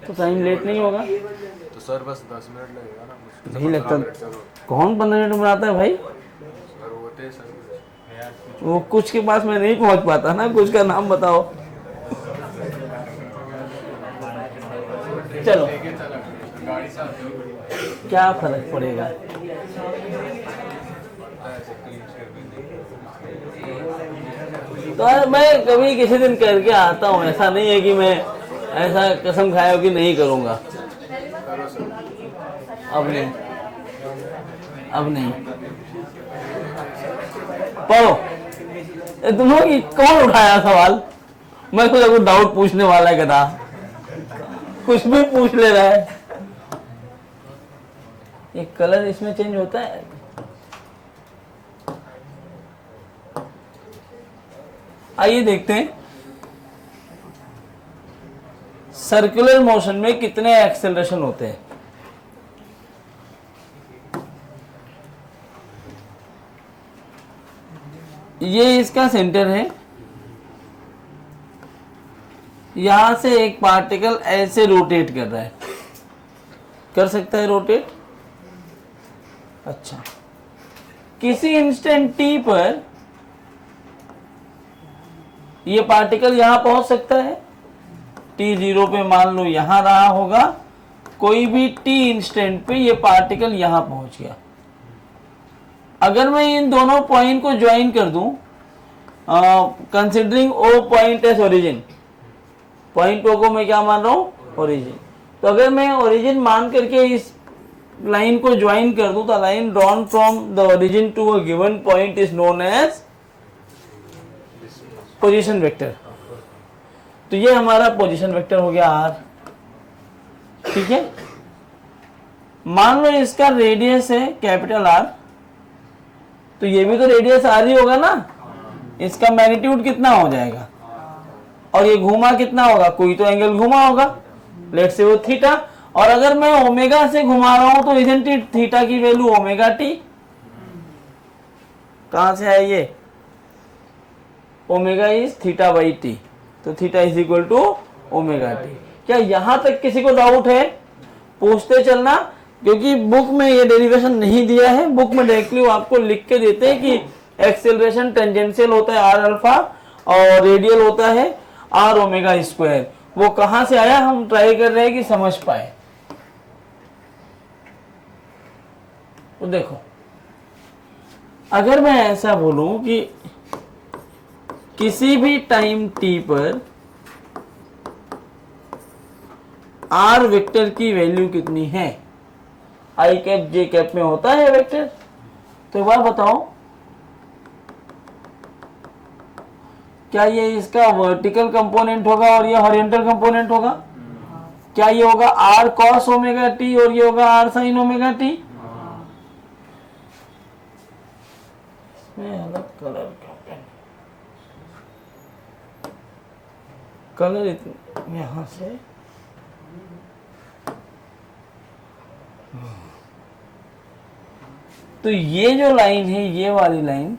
तो टाइम लेट नहीं होगा तो सर बस 10 मिनट लगेगा ना? नहीं लगता। कौन 15 मिनट में बनाता है भाई? सर होते हैं सर, वो कुछ के पास मैं नहीं पहुंच पाता ना, कुछ का नाम बताओ। चलो, क्या फर्क पड़ेगा? तो यार मैं कभी किसी दिन करके आता हूँ, ऐसा नहीं है कि मैं ऐसा कसम खाया हो कि नहीं करूँगा। अब नहीं, अब नहीं। पढ़ो। तुम लोग कौन उठाया सवाल? मैं खुद कुछ डाउट पूछने वाला है, गधा कुछ भी पूछ ले रहा है। ये कलर इसमें चेंज होता है। आइए देखते हैं सर्कुलर मोशन में कितने एक्सेलरेशन होते हैं। ये इसका सेंटर है, यहां से एक पार्टिकल ऐसे रोटेट कर रहा है, कर सकता है रोटेट। अच्छा, किसी इंस्टेंट टी पर ये पार्टिकल यहां पहुंच सकता है। t0 पे मान लो यहां रहा होगा, कोई भी t इंस्टेंट पे ये पार्टिकल यहां पहुंच गया। अगर मैं इन दोनों पॉइंट को ज्वाइन कर दूं, considering O point as origin, point O को मैं क्या मान रहा हूं? ओरिजिन। तो अगर मैं ओरिजिन मान करके इस लाइन को ज्वाइन कर दूं, तो line drawn from the origin to a given point is known as position vector. तो ये हमारा पोजीशन वेक्टर हो गया आर। ठीक है, मान लो इसका रेडियस है कैपिटल आर, तो ये भी तो रेडियस आर ही होगा ना। इसका मैग्नीट्यूड कितना हो जाएगा, और ये घूमा कितना होगा? कोई तो एंगल घुमा होगा, लेट्स से वो थीटा। और अगर मैं ओमेगा से घुमा रहा हूं तो इजंट इट थीटा की वैल्यू ओमेगा टी। कहां से है ये? Omega is theta by t, तो theta is equal to omega t. क्या यहां तक किसी को डाउट है? पूछते चलना, क्योंकि बुक में ये डेरिवेशन नहीं दिया है। बुक में डायरेक्टली आपको लिख के देते हैं कि एक्सेलरेशन टेंजेंशियल होता है आर अल्फा और रेडियल होता है आर ओमेगा स्क्वायर। वो कहां से आया, हम ट्राई कर रहे हैं कि समझ पाए। तो देखो, अगर मैं ऐसा बोलूं कि किसी भी टाइम t पर r वेक्टर की वैल्यू कितनी है? आई कैप जे कैप में होता है वेक्टर। तो एक बार बताओ, क्या ये इसका वर्टिकल कंपोनेंट होगा और ये हॉरिजॉन्टल कंपोनेंट होगा? क्या ये होगा r cos ओमेगा t और ये होगा r sin ओमेगा t? इसमें अलग कलर का पेन, कलर यहां से तो ये जो लाइन है, ये वाली लाइन,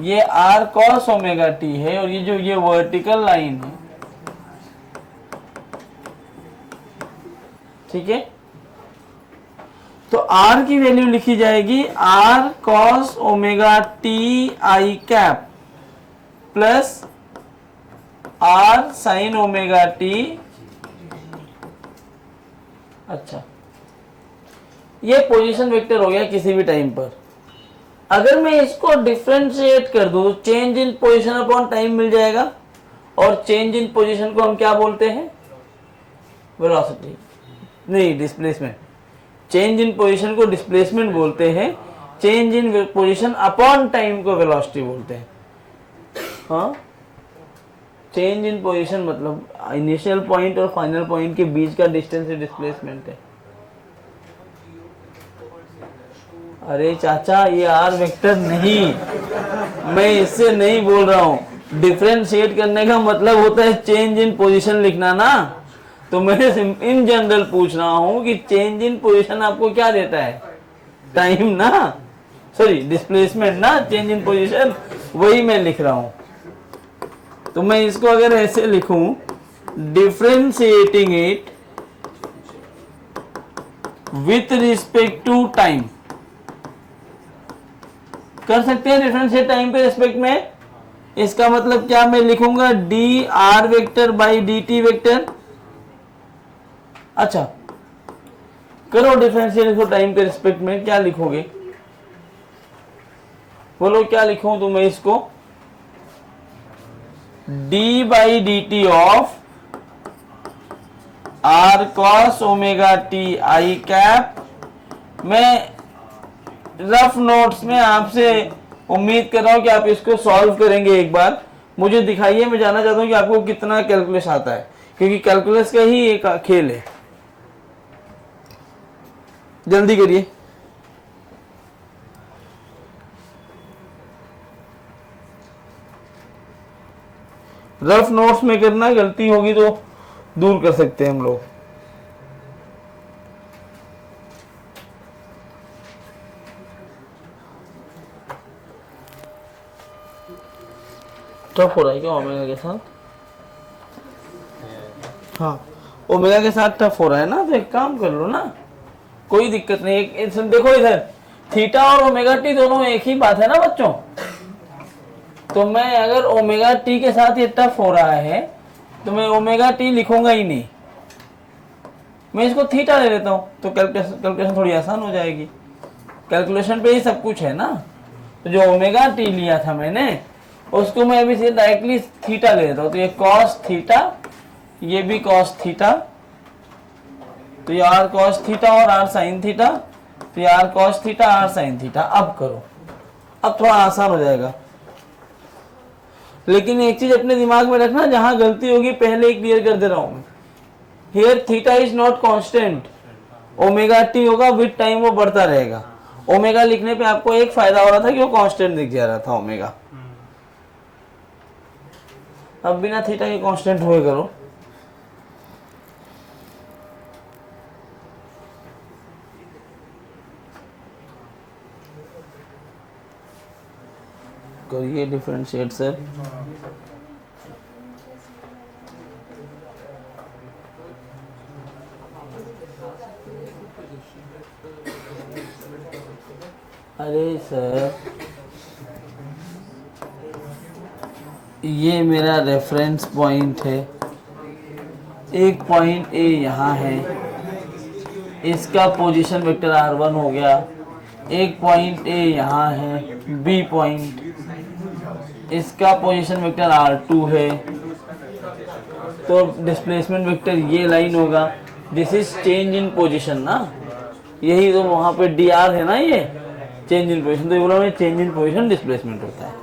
ये r cos ओमेगा t है, और ये जो ये वर्टिकल लाइन है, ठीक है। तो r की वैल्यू लिखी जाएगी r cos omega t i cap plus r sin omega t। अच्छा, ये पोजीशन वेक्टर हो गया किसी भी टाइम पर। अगर मैं इसको डिफरेंशिएट कर दूं, change in position upon time मिल जाएगा। और चेंज इन पोजीशन को हम क्या बोलते हैं? वेलोसिटी, नहीं डिस्प्लेसमेंट। चेंज इन पोजीशन को डिस्प्लेसमेंट बोलते हैं, change in position upon time को वेलोसिटी बोलते हैं। हाँ, चेंज इन पोजीशन मतलब इनिशियल पॉइंट और फाइनल पॉइंट के बीच का डिस्टेंस डिस्प्लेसमेंट है। अरे चाचा, ये आर वेक्टर नहीं, मैं इससे नहीं बोल रहा हूं। डिफरेंशिएट करने का मतलब होता है चेंज इन पोजीशन लिखना ना। तो मैं इन जनरल पूछ रहा हूं कि चेंज इन पोजीशन आपको क्या देता है? टाइम ना, सॉरी डिस्प्लेसमेंट ना, चेंज इन पोजीशन, वही मैं लिख रहा हूं। तो मैं इसको अगर ऐसे लिखूं, differentiating it with respect to time, कर सकते हैं डिफरेंशिएट टाइम पे रिस्पेक्ट में। इसका मतलब क्या मैं लिखूंगा? D R vector by D T vector. अच्छा, करो डिफरेंशिएट इसको टाइम के रिस्पेक्ट में, क्या लिखोगे? बोलो क्या लिखूं तो मैं इसको? D by D T of r cos omega t i cap. मैं रफ नोट्स में आपसे उम्मीद कर रहा हूँ कि आप इसको सॉल्व करेंगे। एक बार मुझे दिखाइए, मैं जानना चाहता हूँ कि आपको कितना कैलकुलस आता है, क्योंकि कैलकुलस का ही एक खेल है। जल्दी करिए। रफ नोट्स में करना, गलती होगी तो दूर कर सकते हैं हम लोग। टफ हो रहा है क्या ओमेगा के साथ? हाँ, ओमेगा के साथ टफ हो रहा है ना, तो एक काम कर लो ना, कोई दिक्कत नहीं। एक देखो इधर, थीटा और ओमेगा टी दोनों एक ही बात है ना बच्चों। तो मैं अगर ओमेगा टी के साथ ये टफ हो रहा है तो मैं ओमेगा टी लिखूंगा ही नहीं, मैं इसको थीटा ले लेता हूँ, तो कैलकुलेशन थोड़ी आसान हो जाएगी। कैलकुलेशन पे ही सब कुछ है ना। तो जो ओमेगा टी लिया था मैंने, उसको मैं अभी से डायरेक्टली थीटा ले लेता हूँ। तो ये कॉस थीटा, ये भी कॉस थीटा, तो ये आर कॉस थीटा और आर साइन थीटा, तो ये R cos theta R sine theta. अब करो, अब थोड़ा आसान हो जाएगा। लेकिन एक चीज अपने दिमाग में रखना, जहां गलती होगी पहले ही क्लियर कर दे रहा हूं। Here theta is not constant, omega T होगा, विद टाइम वो बढ़ता रहेगा। ओमेगा लिखने पे आपको एक फायदा हो रहा था कि वो कांस्टेंट दिख जा रहा था ओमेगा। अब बिना थीटा के कांस्टेंट हुए करो। करिए डिफरेंशिएट सर। अरे सर, ये मेरा रेफरेंस पॉइंट है, एक पॉइंट ए यहाँ है, इसका पोजीशन वेक्टर r1 हो गया। एक पॉइंट ए यहाँ है, बी पॉइंट, इसका पोजीशन वेक्टर r2 है। तो डिस्प्लेसमेंट वेक्टर ये लाइन होगा। This is change in position ना, यही तो वहाँ पे dr है ना, ये चेंज इन पोजीशन। तो ये बोला चेंज इन पोजीशन डिस्प्लेसमेंट होता है।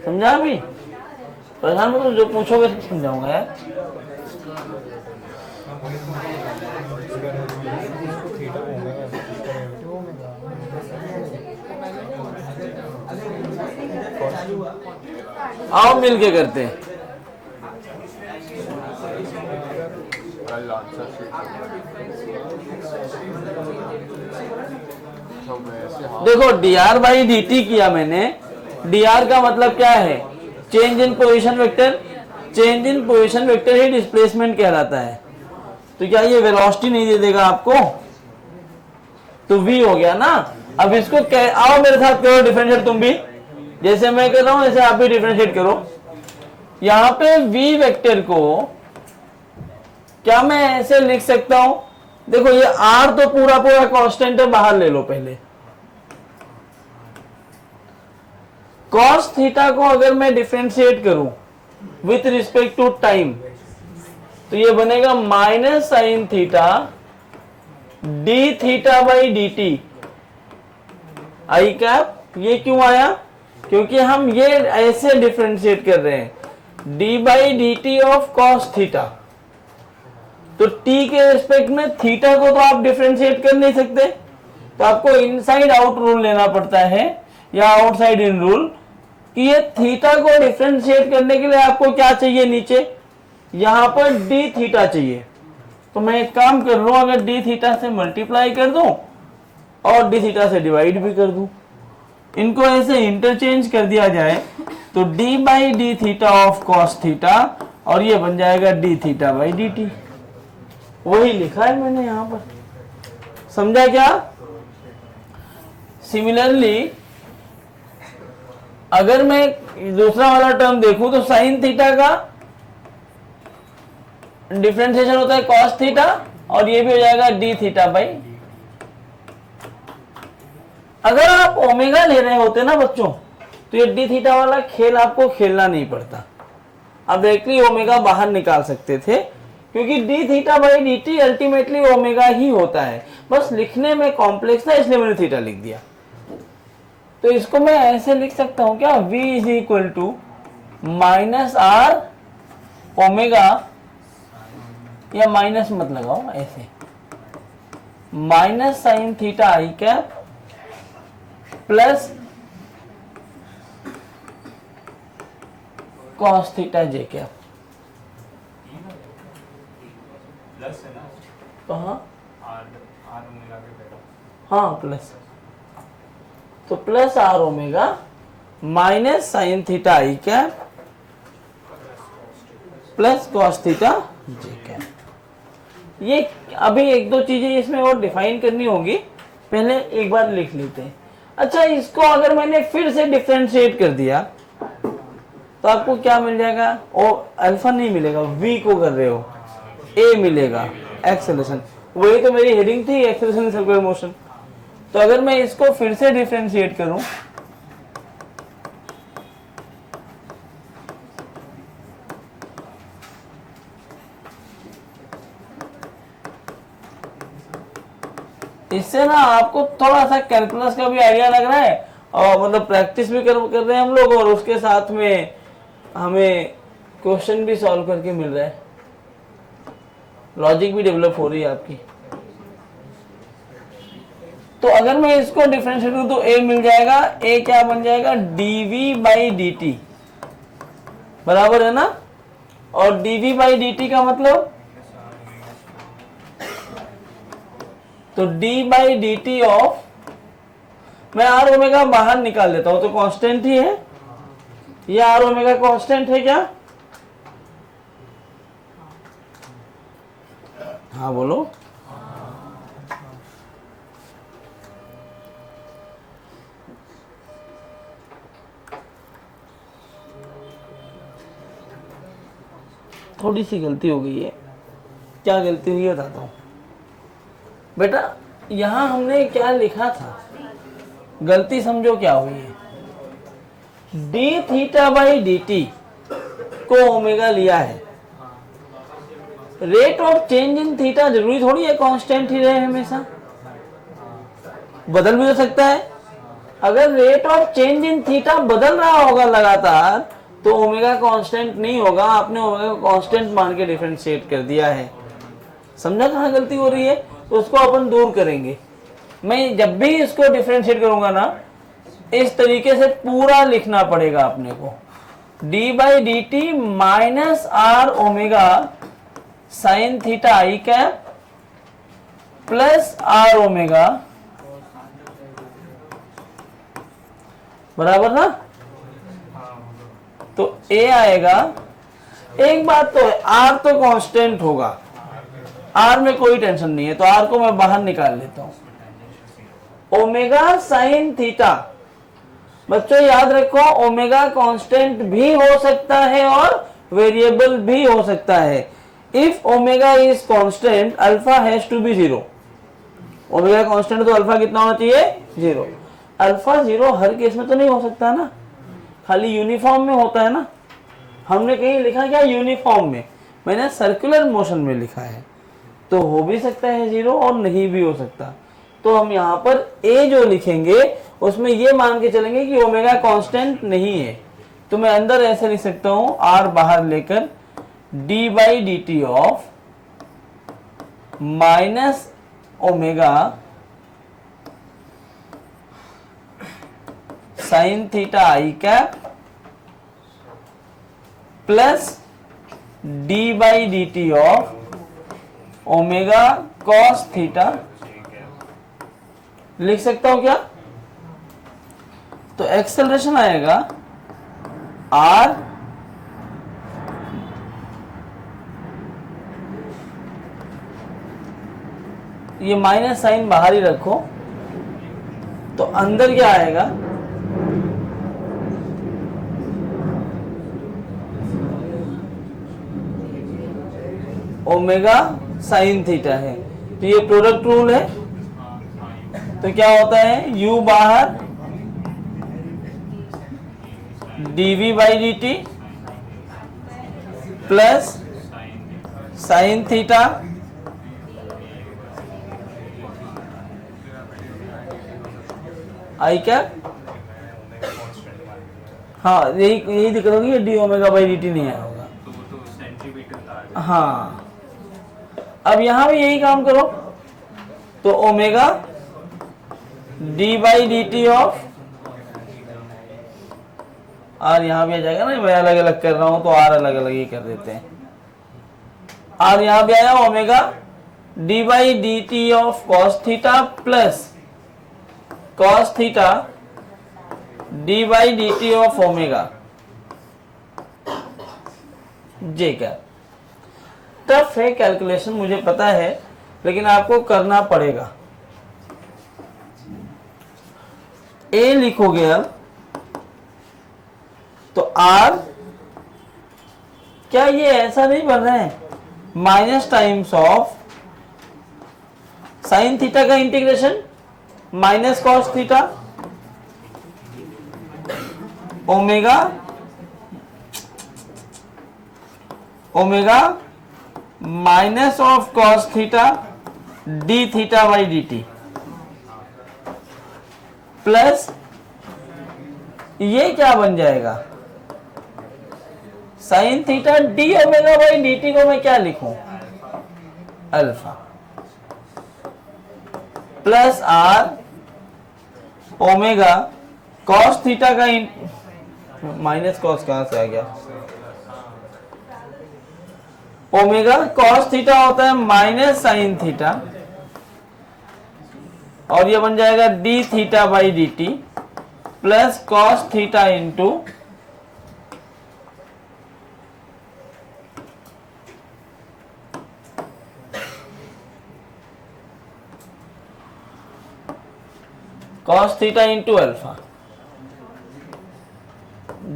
समझा अभी? प्रधान मतलब जो पूछोगे तो समझाऊंगा यार। आओ मिलके करते हैं। कल आंसर शीट देखो dr बाई dt किया मैंने। dr का मतलब क्या है? Change in position vector. Change in position vector he displacement कहलाता है। तो क्या ये वेलोसिटी नहीं दे देगा आपको? तो v हो गया ना। अब इसको आओ मेरे साथ करो डिफरेंशिएट तुम भी, जैसे मैं कर रहा हूं ऐसे आप भी डिफरेंशिएट करो। यहां पे v वेक्टर को क्या मैं ऐसे लिख सकता हूं? देखो ये r तो पूरा पूरा कांस्टेंट है, बाहर ले लो पहले। cos थीटा को अगर मैं डिफरेंशिएट करूं विथ रिस्पेक्ट टू टाइम, तो ये बनेगा minus sine theta d theta by D T i cap. ये क्यों आया? क्योंकि हम ये ऐसे डिफरेंशिएट कर रहे हैं, D by D T of cos theta. तो t के रिस्पेक्ट में थीटा को तो आप डिफरेंशिएट कर नहीं सकते, तो आपको इनसाइड आउट रूल लेना पड़ता है या आउटसाइड इन रूल, कि ये थीटा को डिफरेंशिएट करने के लिए आपको क्या चाहिए? नीचे यहां पर डी थीटा चाहिए। तो मैं एक काम कर लूं, अगर डी थीटा से मल्टीप्लाई कर दूं और डी थीटा से डिवाइड भी कर दूं, इनको ऐसे इंटरचेंज कर दिया जाए, तो d by d theta of cos theta, और ये बन जाएगा D theta by D t. वही लिखा है मैंने यहां पर। समझा क्या? सिमिलरली अगर मैं दूसरा वाला टर्म देखूं तो साइन थीटा का डिफरेंशिएशन होता है कॉस थीटा, और ये भी हो जाएगा डी थीटा बाई। अगर आप ओमेगा ले रहे होते ना बच्चों, तो ये डी थीटा वाला खेल आपको खेलना नहीं पड़ता, आप डायरेक्टली ओमेगा बाहर निकाल सकते थे, क्योंकि d theta by D t ultimately omega ही होता है। बस लिखने में कॉम्प्लेक्स था, इसलिए मैंने थीटा लिख दिया। तो इसको मैं ऐसे लिख सकता हूं क्या, v is equal to minus are omega, या माइनस मत लगाओ, ऐसे माइनस साइन थीटा आई कैप प्लस कॉस थीटा जे कैप। प्लस है ना, कहाँ? आर आर ओमेगा के पहले। हाँ प्लस, तो plus are omega minus sine theta I cap plus cos theta J cap. ये अभी एक दो चीजें इसमें और डिफाइन करनी होगी, पहले एक बार लिख लेते हैं। अच्छा, इसको अगर मैंने फिर से डिफरेंशिएट कर दिया तो आपको क्या मिल जाएगा? और अल्फा नहीं मिलेगा, वी को कर रहे हो, ए मिलेगा, एक्सेलरेशन। वही तो मेरी हेडिंग थी, एक्सेलरेशन इन सर्कुलर मोशन। तो अगर मैं इसको फिर से डिफरेंशिएट करूं, इससे ना आपको थोड़ा सा कैलकुलस का भी आइडिया लग रहा है, और मतलब प्रैक्टिस भी कर रहे हैं हम लोग, और उसके साथ में हमें क्वेश्चन भी सॉल्व करके मिल रहा है, लॉजिक भी डेवलप हो रही है आपकी। तो अगर मैं इसको डिफरेंशिएट करूं तो a मिल जाएगा, a क्या बन जाएगा, dv बाई dt, बराबर है ना। और dv बाई dt का मतलब, तो d बाई dt ऑफ, मैं आर ओमेगा बाहर निकाल देता हूं तो कांस्टेंट ही है, ये आर ओमेगा कांस्टेंट है क्या? हाँ बोलो। थोड़ी सी गलती हो गई है, क्या गलती हुई है बताता हूं बेटा। यहां हमने क्या लिखा था, गलती समझो क्या हुई है। D theta by D t को ओमेगा लिया है, rate of change in theta जरूरी थोड़ी है कांस्टेंट ही रहे हमेशा, बदल भी हो सकता है। अगर rate of change in theta बदल रहा होगा लगातार तो ओमेगा कांस्टेंट नहीं होगा, आपने ओमेगा को कांस्टेंट मान के डिफरेंशिएट कर दिया है। समझा कहाँ गलती हो रही है? तो उसको अपन दूर करेंगे। मैं जब भी इसको डिफरेंशिएट करूंगा ना, इस तरीके से पूरा लिखना पड़ेगा अपने को, D by D T minus are omega sine theta I cap plus are omega, बराबर ना। तो ए आएगा, एक बात तो है, आर तो कांस्टेंट होगा, आर में कोई टेंशन नहीं है, तो आर को मैं बाहर निकाल लेता हूं। ओमेगा साइन थीटा, बच्चों याद रखो ओमेगा कांस्टेंट भी हो सकता है और वेरिएबल भी हो सकता है। If omega is constant alpha has to be 0। Omega constant तो अल्फा कितना होना चाहिए? 0। अल्फा 0 हर केस में तो नहीं हो सकता ना, खाली यूनिफॉर्म में होता है ना। हमने कहीं लिखा क्या यूनिफॉर्म में, मैंने सर्कुलर मोशन में लिखा है, तो हो भी सकता है 0 और नहीं भी हो सकता। तो हम यहाँ पर a जो लिखेंगे उसमें ये मान के चलेंगे कि ओमेगा कांस्टेंट नहीं है, तो मैं अंदर ऐसे लिख सकता हूं r बाहर लेकर d by D T of minus omega sine theta I cap plus d by D T of omega cos theta, लिख सकता हूं क्या? तो एक्सेलरेशन आएगा r ये माइनस साइन बाहर ही रखो, तो अंदर क्या आएगा, ओमेगा साइन थीटा है, तो ये प्रोडक्ट रूल है, तो क्या होता है u बाहर dv by D t plus sine theta I cap हाँ यही दिक्कत होगी, D omega by D T नहीं आया होगा। तो वो तो सेंटीमीटर का आ जाएगा। हाँ अब यहां भी यही काम करो, तो omega D by D T of R, यहां भी आ जाएगा ना, मैं अलग अलग कर रहा हूं तो आर अलग अलग ही कर देते हैं। आर यहां भी आया omega D by D T of cos theta plus cos theta d by D T of omega j क्या। टफ है कैलकुलेशन मुझे पता है, लेकिन आपको करना पड़ेगा। ए लिखोगे अब तो आर, क्या ये ऐसा नहीं बन रहा है, minus times of sine theta का integration minus cos theta omega omega minus of cos theta d theta by D t plus ये क्या बन जाएगा, sine theta d omega by D t को मैं क्या लिखूं, alpha plus are omega cos theta का माइनस कॉस कहां से आ गया, ओमेगा कॉस थीटा होता है माइनस साइन थीटा, और ये बन जाएगा D theta by D t plus cos theta into cos theta into alpha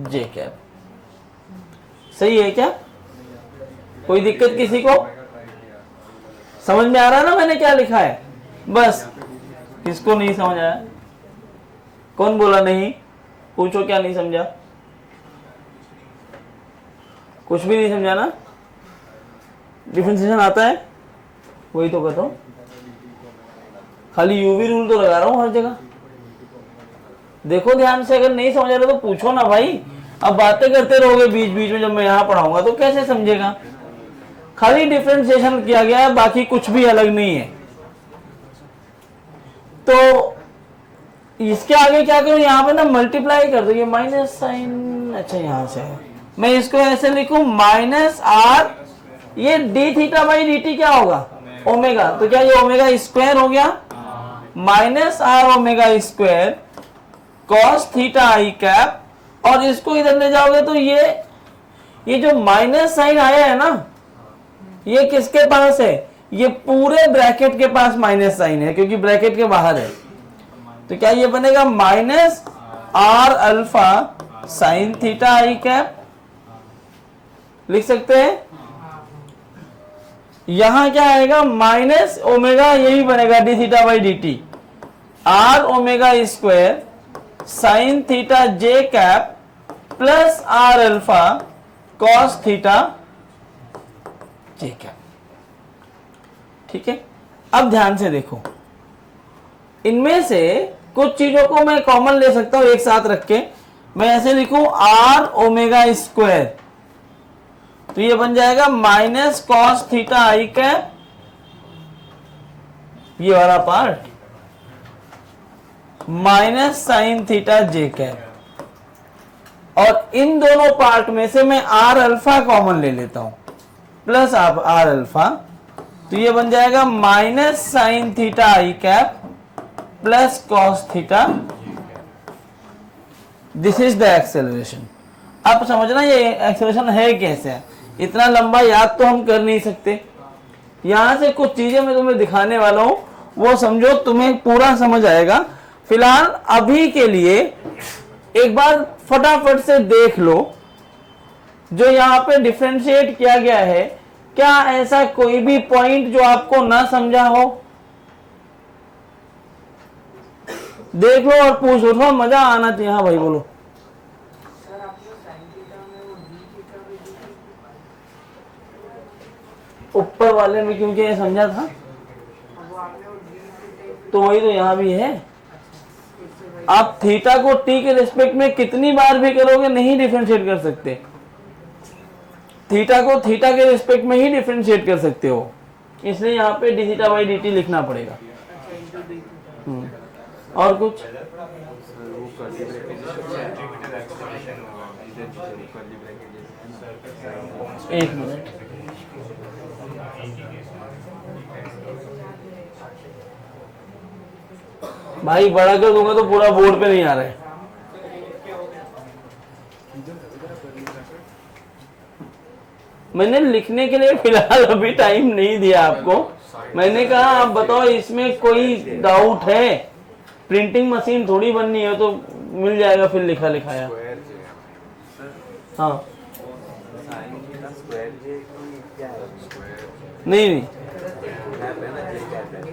J cap. सही है क्या, कोई दिक्कत किसी को, समझ में आ रहा है ना मैंने क्या लिखा है। बस किसको नहीं समझ आया, कौन बोला नहीं, पूछो क्या नहीं समझा, कुछ भी नहीं समझा ना, डिफरेंशिएशन आता है वही तो कहता हूं, खाली यूवी रूल तो लगा रहा हूं हर जगह। देखो ध्यान से, अगर नहीं समझ आ रहा तो पूछो ना भाई, अब बातें करते रहोगे बीच बीच में, जब मैं यहां पढ़ाऊंगा तो कैसे समझेगा। खाली डिफरेंशिएशन किया गया है, बाकी कुछ भी अलग नहीं है। तो इसके आगे क्या करूं, यहां पे ना मल्टीप्लाई कर दो, ये माइनस साइन, अच्छा यहां से है, मैं इसको ऐसे लिखूं माइनस आर, ये D theta by D T क्या होगा, ओमेगा, तो क्या ये ओमेगा स्क्वायर हो गया, minus are omega square cos theta I cap, और इसको इधर ले जाओगे तो ये जो माइनस साइन आया है ना, ये किसके पास है, ये पूरे ब्रैकेट के पास माइनस साइन है, क्योंकि ब्रैकेट के बाहर है, तो क्या ये बनेगा minus R alpha sine theta आई कैप, लिख सकते हैं। यहां क्या आएगा, माइनस ओमेगा, यही बनेगा D theta by D T, R omega square sine theta J cap plus R alpha cos theta J cap. ठीक है, अब ध्यान से देखो, इनमें से कुछ चीजों को मैं कॉमन ले सकता हूं एक साथ रख के, मैं ऐसे लिखूं आर ओमेगा स्क्वायर, तो ये बन जाएगा माइनस कॉस थीटा आई कैप, ये वाला पार्ट माइनस साइन थीटा जे कैप, और इन दोनों पार्ट में से मैं आर अल्फा कॉमन ले लेता हूं प्लस आर अल्फा, तो ये बन जाएगा minus sine theta I cap plus cos theta, this is the acceleration. अब समझना ये एक्सेलरेशन है कैसे, इतना लंबा याद तो हम कर नहीं सकते, यहां से कुछ चीजें मैं तुम्हें दिखाने वाला हूं, वो समझो तुम्हें पूरा समझ आएगा। फिलहाल अभी के लिए एक बार फटाफट से देख लो, जो यहाँ पे डिफरेंशिएट किया गया है, क्या ऐसा कोई भी पॉइंट जो आपको ना समझा हो, देख लो और पूछ लो, थोड़ा मजा आना चाहिए। हाँ भाई बोलो। ऊपर वाले में क्योंकि ये समझा था, तो वही तो यहाँ भी है, आप थीटा को टी के रिस्पेक्ट में कितनी बार भी करोगे नहीं डिफरेंशिएट कर सकते। थीटा को थीटा के रिस्पेक्ट में ही डिफरेंशिएट कर सकते हो, इसलिए यहाँ पे D theta by D T लिखना पड़ेगा। और कुछ एक मिनट, भाई बड़ा कर दूंगा तो पूरा बोर्ड पे नहीं आ रहा है। मैंने लिखने के लिए फिलहाल अभी टाइम नहीं दिया आपको। मैंने कहा आप बताओ इसमें कोई डाउट है, प्रिंटिंग मशीन थोड़ी बननी है तो मिल जाएगा फिर लिखा लिखाया। हाँ नहीं नहीं,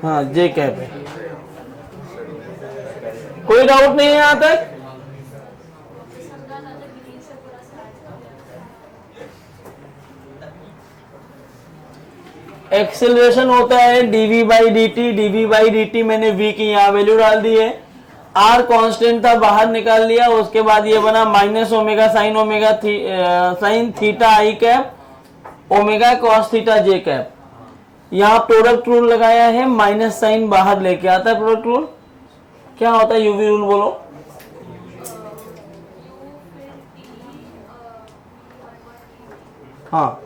हाँ जे कैप है, कोई डाउट नहीं है यहाँ तक। एक्सेलरेशन होता है dv by dt, dv by dt मैंने v की यहाँ वैल्यू डाल दी है, r कांस्टेंट था बाहर निकाल लिया, उसके बाद ये बना minus omega sine omega sine theta आई कैप ओमेगा कॉस थीटा जे कैप। यहाँ प्रोडक्ट रूल लगाया है, माइनस साइन बाहर लेके आता है। प्रोडक्ट रूल क्या होता है, यूवी रूल बोलो। हाँ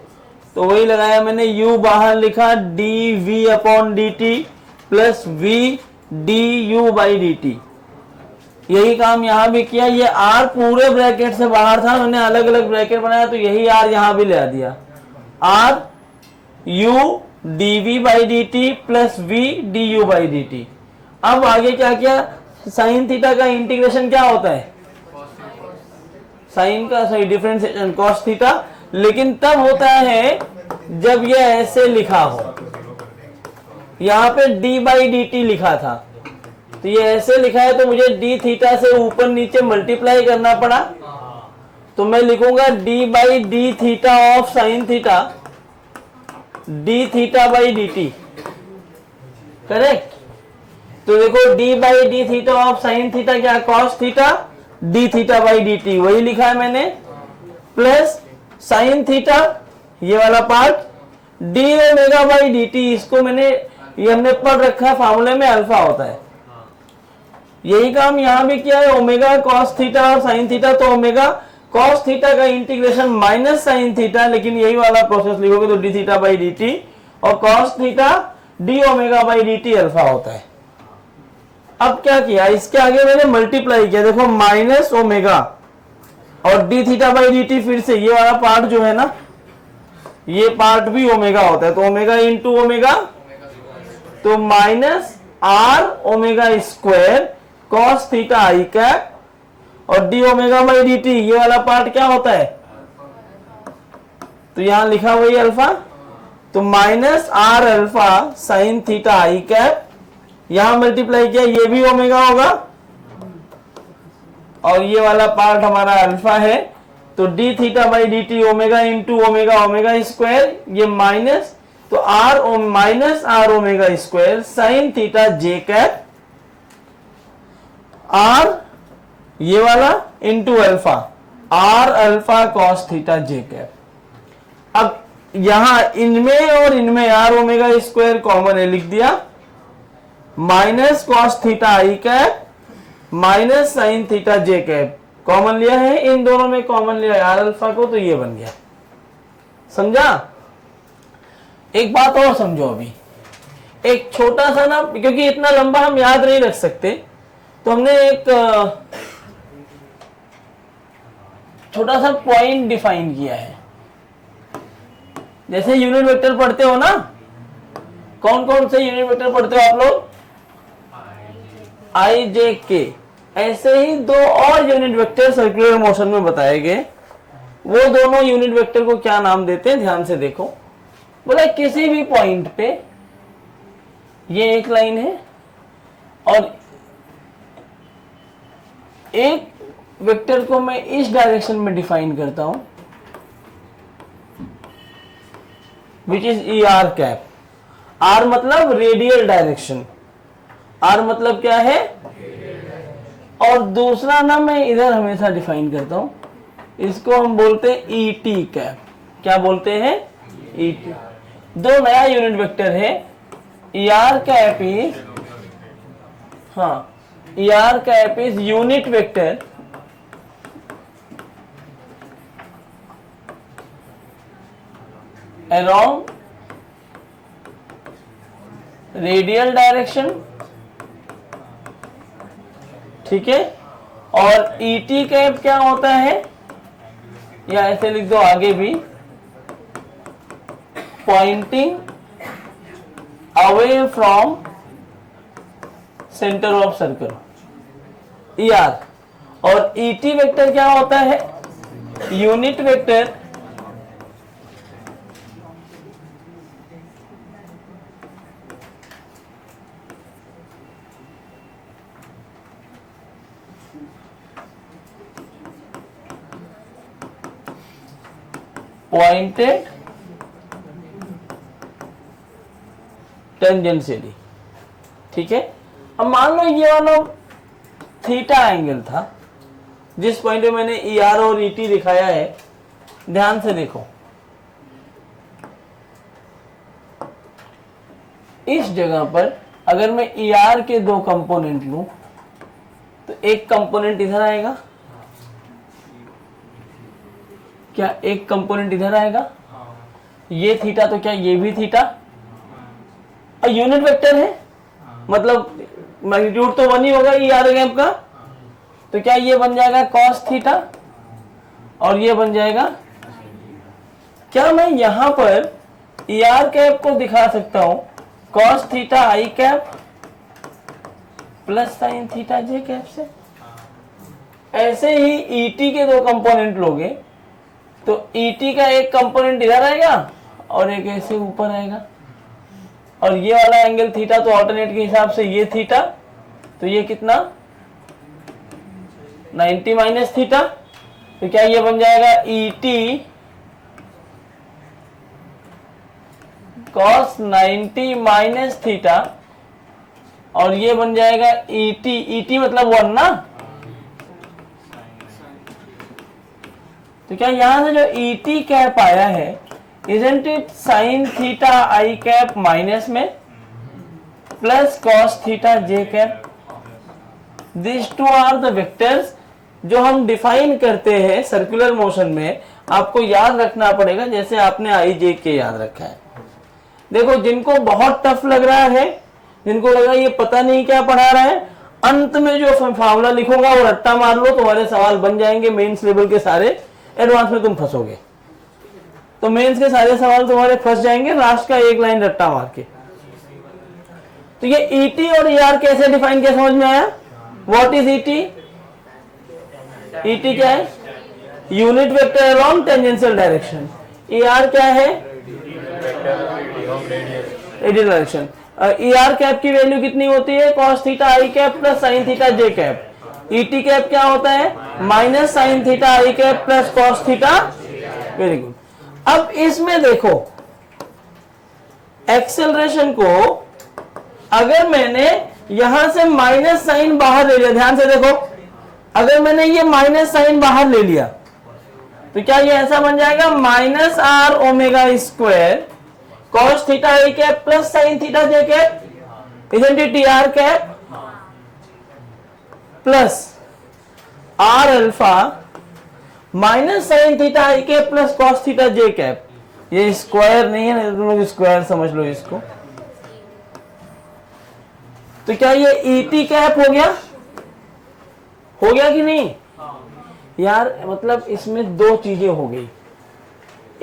तो वही लगाया मैंने, u बाहर लिखा dv upon dt plus v du by dt। यही काम यहां भी किया, ये r पूरे ब्रैकेट से बाहर था, मैंने अलग अलग ब्रैकेट बनाया तो यही r यहां भी ले दिया, r u dv by dt plus v du by dt। अब आगे क्या किया, साइन थीटा का इंटीग्रेशन क्या होता है, साइन का सही डिफरेंशिएशन कॉस थीटा, लेकिन तब होता है जब ये ऐसे लिखा हो। यहाँ पे d बाई डी टी लिखा था तो ये ऐसे लिखा है तो मुझे d थीटा से ऊपर नीचे मल्टीप्लाई करना पड़ा, तो मैं लिखूंगा d by d theta of sine theta d theta by D t, correct. तो देखो d by d theta of sine theta क्या, cos theta d theta by D t, वही लिखा है मैंने, प्लस साइन थीटा ये वाला part d omega by D t, इसको मैंने ये हमने पढ़ रखा है फार्मूले में अल्फा होता है। यही काम यहां भी किया है, ओमेगा कॉस थीटा और साइन थीटा, तो ओमेगा कॉस थीटा का इंटीग्रेशन माइनस साइन थीटा, लेकिन यही वाला प्रोसेस लिखोगे तो D theta by D t, और cos theta d omega by D t alpha होता है। अब क्या किया, इसके आगे मैंने मल्टीप्लाई किया, देखो माइनस ओमेगा और d theta by D T, फिर से ये वाला पार्ट जो है ना, ये पार्ट भी ओमेगा होता है, तो ओमेगा इंटू ओमेगा, तो minus are omega square cos theta I cap और d omega by D t, ये वाला पार्ट क्या होता है, तो यहां लिखा वही अल्फा, तो minus R alpha sine theta आई कैप, यहां मल्टीप्लाई किया, ये भी ओमेगा होगा और ये वाला पार्ट हमारा अल्फा है, तो D theta by D T omega into omega omega square, ये माइनस, तो R minus are omega square sine theta J cap, R ये वाला into alpha, R alpha cos theta जे कैप। अब यहां इनमें और इनमें आर ओमेगा स्क्वायर कॉमन है, लिख दिया, माइनस कॉस थीटा आई कैप माइनस साइन थीटा जे कैप, कॉमन लिया है, इन दोनों में कॉमन लिया है आर अल्फा को, तो ये बन गया। समझा? एक बात और समझो, अभी एक छोटा सा ना, क्योंकि इतना लंबा हम याद नहीं रख सकते, तो हमने एक छोटा सा पॉइंट डिफाइन किया है। जैसे यूनिट वेक्टर पढ़ते हो ना, कौन कौन से यूनिट वेक्टर पढ़ते हो आप लोग, आई जे के, ऐसे ही दो और यूनिट वेक्टर सर्कुलर मोशन में बताए गए, वो दोनों यूनिट वेक्टर को क्या नाम देते हैं, ध्यान से देखो। बोला किसी भी पॉइंट पे ये एक लाइन है और एक वेक्टर को मैं इस डायरेक्शन में डिफाइन करता हूं, which is E R cap. R मतलब रेडियल डायरेक्शन, आर मतलब क्या है, और दूसरा ना मैं इधर हमेशा डिफाइन करता हूं, इसको हम बोलते हैं ET कैप। क्या बोलते हैं? ET। दो नया यूनिट वेक्टर है, ER कैप इज, हाँ, ER cap is unit vector along radial direction, ठीक है। और ET कैप क्या होता है, या ऐसे लिख दो आगे भी, pointing away from centre of circle, ER। और ET वेक्टर क्या होता है, यूनिट वेक्टर पॉइंटेड टेंजेंशियली, ठीक है। अब मान लो ये वाला थीटा एंगल था, जिस पॉइंट पे मैंने ER और ET दिखाया है, ध्यान से देखो, इस जगह पर अगर मैं ER के दो कंपोनेंट लूं तो एक कंपोनेंट इधर आएगा, क्या एक कंपोनेंट इधर आएगा, ये थीटा, तो क्या ये भी थीटा, और यूनिट वेक्टर है, मतलब मैग्नीट्यूड तो 1 ही होगा ER कैप का, तो क्या ये बन जाएगा cos थीटा और ये बन जाएगा, क्या मैं यहां पर ER कैप को दिखा सकता हूं cos theta I cap plus sin theta J cap से। ऐसे ही ET के दो कंपोनेंट लोगे तो ET का एक कंपोनेंट इधर आएगा और एक ऐसे ऊपर आएगा, और ये वाला एंगल थीटा तो ऑल्टरनेट के हिसाब से ये थीटा, तो ये कितना 90 माइनस थीटा, तो क्या ये बन जाएगा ET cos 90 माइनस थीटा, और ये बन जाएगा ET मतलब 1 ना, तो क्या यहां से जो ET कैप आया है, isn't it sin theta I cap minus में plus cos theta J cap. These two are the vectors जो हम डिफाइन करते हैं सर्कुलर मोशन में। आपको याद रखना पड़ेगा जैसे आपने I J K याद रखा है। देखो, जिनको बहुत टफ लग रहा है, जिनको लग रहा है ये पता नहीं क्या पढ़ा रहा है, अंत में जो फार्मूला लिखूंगा वो रट्टा मार लो, तुम्हारे सवाल बन जाएंगे मेंस लेवल के सारे, एडवांस में तुम फंसोगे। तो मेंस के सारे सवाल तुम्हारे फंस जाएंगे लास्ट का एक लाइन रट्टा मार के। तो ये ET और ER कैसे डिफाइन किया समझ में आया? What is ET? ET क्या है? Unit vector along tangential direction. ER क्या है? Radial direction. ER कैप की वैल्यू कितनी होती है? cos theta I cap plus sin theta J cap. ET cap क्या होता है? Minus sin theta I cap plus cos theta. Very good. अब इसमें देखो, एक्सेलरेशन को अगर मैंने यहां से माइनस साइन बाहर ले लिया, ध्यान से देखो, अगर मैंने ये माइनस साइन बाहर ले लिया तो क्या ये ऐसा बन जाएगा minus are omega square cos theta I cap plus sin theta J cap, isn't it ER cap plus R alpha minus sin theta I cap plus cos theta J cap. ये स्क्वायर नहीं है, तुम लोग square समझ लो इसको। तो क्या ये ET कैप हो गया? हो गया कि नहीं यार? मतलब इसमें दो चीजें हो गई।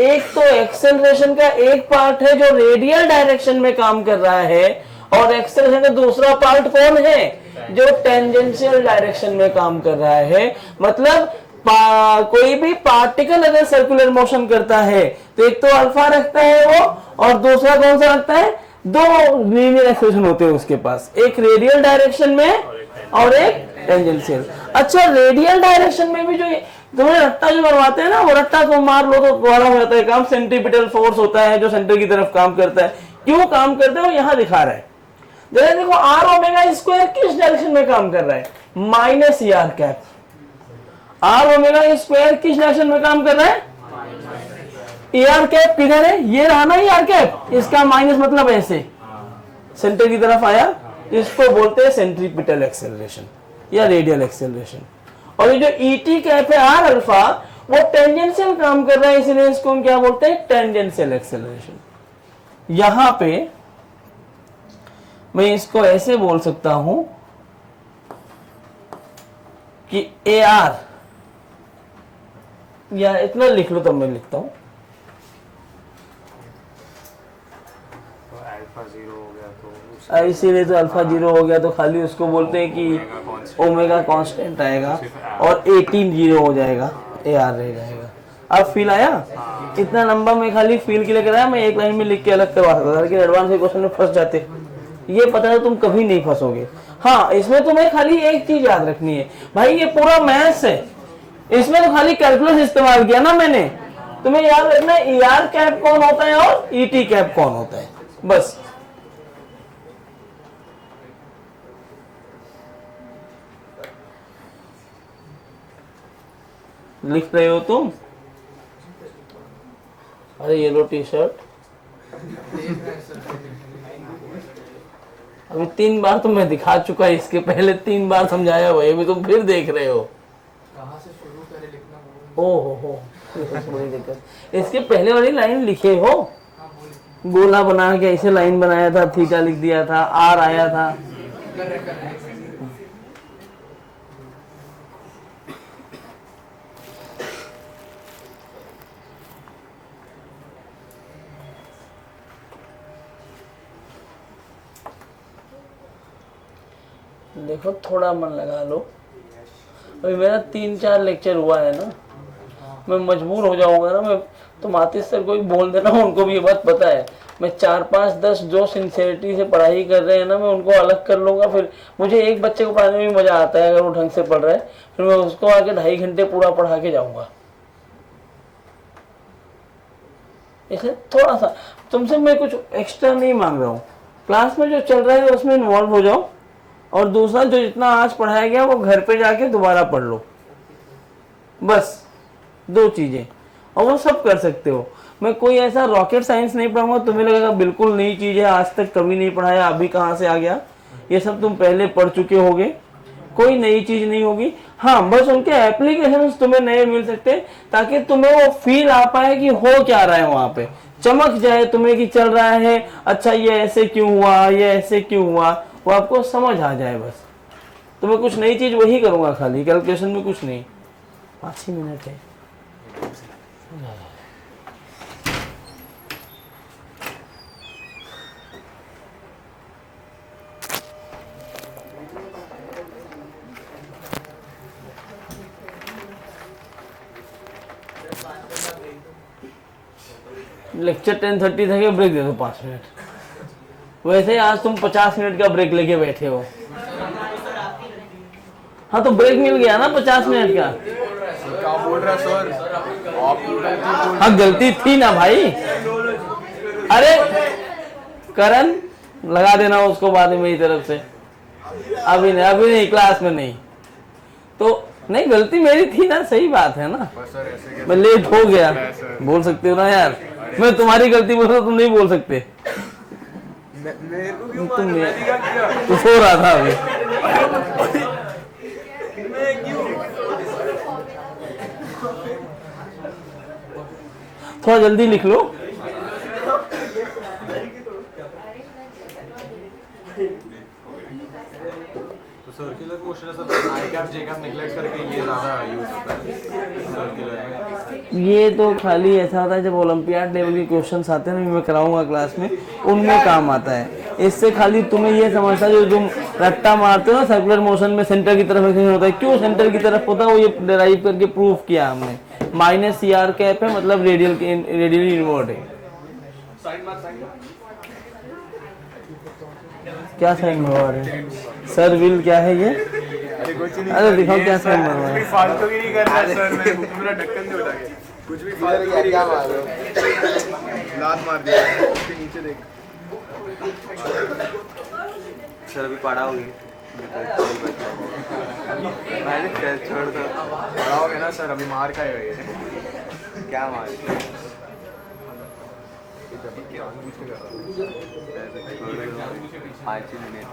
एक तो एक्सेलरेशन का एक पार्ट है जो रेडियल डायरेक्शन में काम कर रहा है, और एक्सेलरेशन का दूसरा पार्ट कौन है? जो टेंजेंशियल डायरेक्शन में काम कर रहा है। मतलब कोई भी पार्टिकल अगर सर्कुलर मोशन करता है तो एक तो अल्फा रखता है वो, और दूसरा कौन सा रखता है? दो लीनियर एक्सेलरेशन होते हैं उसके पास, एक रेडियल डायरेक्शन में और एक टेंजेंशियल। अच्छा, रेडियल डायरेक्शन में भी जो तुम्हें रट्टा जो बनवाते हैं ना, वो रट्टा तुम मार लो तो तुम्हारा हो जाता है काम। सेंट्रीपिटल फोर्स होता है जो सेंटर की तरफ काम करता है। क्यों काम करता है वो यहां दिखा रहा है। जरा देखो, आर ओमेगा स्क्वायर किस डायरेक्शन में काम कर रहा है? Minus E R cap. R omega square किस डायरेक्शन में काम कर रहा है? ई आर कैप किधर है? ये रहा ना ई आर कैप, इसका माइनस मतलब ऐसे सेंटर की तरफ आया, इसको बोलते हैं सेंट्रीपिटल एक्सेलरेशन या रेडियल एक्सेलरेशन। और ये जो ई टी कैप है आर अल्फा, वो टेंजेंशियल काम कर रहा है, इसलिए इसको हम क्या बोलते हैं? Tangential acceleration. यहां पे मैं इसको ऐसे बोल सकता हूं कि ए आर, या इतना लिख लो तब मैं लिखता हूं, तो अल्फा 0 हो गया तो इसीलिए तो अल्फा 0 हो गया, तो खाली उसको बोलते हैं कि ओमेगा कांस्टेंट आएगा और 18 0 हो जाएगा, ए आर रह जाएगा। अब फील आया? इतना लंबा मैं खाली फील के लिए कराया, मैं एक लाइन में लिख के अलग करवा सकता था, लेकिन एडवांस के क्वेश्चन में फंस जाते। ये पता है तुम कभी नहीं फंसोगे। हाँ, इसमें तुम्हें खाली एक चीज याद रखनी है भाई, ये पूरा मैथ्स है, इसमें तो खाली कैलकुलस इस्तेमाल किया ना मैंने। तुम्हें याद रखना है ई आर कैप कौन होता है और ई टी कैप कौन होता है, बस। लिख रहे हो तुम? अरे येलो टी शर्ट, अभी 3 बार तो मैं दिखा चुका है, इसके पहले 3 बार समझाया हुआ है, अभी तुम फिर देख रहे हो। कहाँ से शुरू करें लिखना? ओहो, ये सबसे बड़ी दिक्कत। इसके पहले वाली लाइन लिखे हो, गोला बना के ऐसे लाइन बनाया था, थीटा लिख दिया था, आर आया था। देखो थोड़ा मन लगा लो, अभी मेरा 3-4 लेक्चर हुआ है ना, मैं मजबूर हो जाऊंगा ना, मैं तुम आतिश सर को भी बोल देना, उनको भी ये बात पता है, मैं 4-5-10 जो सिंसियरिटी से पढ़ाई कर रहे हैं ना, मैं उनको अलग कर लूंगा। फिर मुझे एक बच्चे को पढ़ाने में भी मजा आता है, अगर वो ढंग से पढ़ रहा है, फिर मैं उसको आके 2.5 घंटे पूरा पढ़ा के जाऊंगा। इसे थोड़ा सा तुमसे मैं कुछ एक्स्ट्रा नहीं मांग रहा हूँ, क्लास में जो चल रहा है उसमें इन्वॉल्व हो जाओ, और दूसरा जो जितना आज पढ़ाया गया वो घर पे जाके दोबारा पढ़ लो, बस 2 चीजें, और वो सब कर सकते हो। मैं कोई ऐसा रॉकेट साइंस नहीं पढ़ाऊंगा, तुम्हें लगेगा बिल्कुल नई चीज है, आज तक कभी नहीं पढ़ाया, अभी कहाँ से आ गया, ये सब तुम पहले पढ़ चुके होगे, कोई नई चीज नहीं होगी। हाँ, बस उनके एप्लीकेशंस तुम्हें नए मिल सकते हैं, ताकि तुम्हें वो फील आ पाए कि हो क्या रहा है वहां पे, चमक जाए तुम्हें कि चल रहा है, अच्छा ये ऐसे क्यों हुआ, ये ऐसे क्यों हुआ, वो आपको समझ आ जाए बस। तो मैं कुछ नई चीज वही करूंगा, खाली कैलकुलेशन में कुछ नहीं। 5 ही मिनट है। लेक्चर 10:30 था, ब्रेक दे दो 5 मिनट। वैसे आज तुम 50 मिनट का ब्रेक लेके बैठे हो। हाँ तो ब्रेक मिल गया ना 50 मिनट का। क्या बोल रहा सर? हाँ गलती थी ना भाई। अरे करण लगा देना उसको बाद में मेरी तरफ से, अभी नहीं क्लास में नहीं तो नहीं, गलती मेरी थी ना, सही बात है ना, मैं लेट हो गया। बोल सकते हो ना यार, मैं तुम्हारी गलती बोल रहा तुम नहीं बोल सकते। तुम सो रहा था अभी। थोड़ा जल्दी लिख लो। सर्कुलर क्वेश्चन है सर, आई कैप जे कैप नेगलेक्ट करके ये ज्यादा यूज होता है सर्कुलर में। ये तो खाली ऐसा होता है जब ओलंपियाड लेवल के क्वेश्चंस आते हैं ना, मैं कराऊंगा क्लास में, उनमें काम आता है। इससे खाली तुम्हें ये समझता है, जो तुम रट्टा मारते हो ना सर्कुलर मोशन में सेंटर की तरफ एक्सेलरेशन होता है, क्यों सेंटर की तरफ होता है वो ये डिराइव करके प्रूफ किया हमने। माइनस सी आर कैप है, मतलब रेडियली इनवर्ट है। क्या साइन मरवा रहे हैं सर? विल क्या है ये? अरे दिखाओ क्या साइन मरवा रहे हैं। फालतू ही नहीं करना सर, मैं पूरा ढक्कन से उठा के कुछ भी फालतू नहीं कर रहा हूं। लात मार दिया उसके नीचे देख। सर अभी पढ़ा होगी। मैंने छोड़ दो, बड़ा हो गया ना सर, अभी मार खाएगा ये। क्या मार? पाँच ही मिनट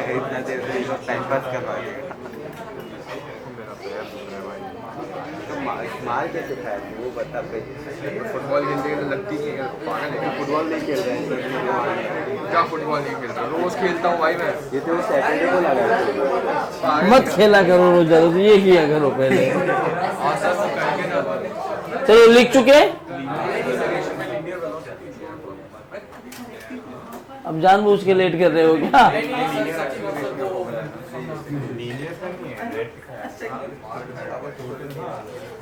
इतना देर से टाइम पास करवा देगा। मार कैसे खाया वो बता भाई। फुटबॉल खेलते तो लगती नहीं है पागल है, फुटबॉल नहीं खेल रहे हैं। क्या फुटबॉल नहीं खेल रहा? रोज खेलता हूँ भाई मैं। ये तो सैटरडे को लगा मत खेला करो रोज ज्यादा, तो ये किया करो पहले। चलो लिख चुके, अब जानबूझ के लेट कर रहे हो क्या?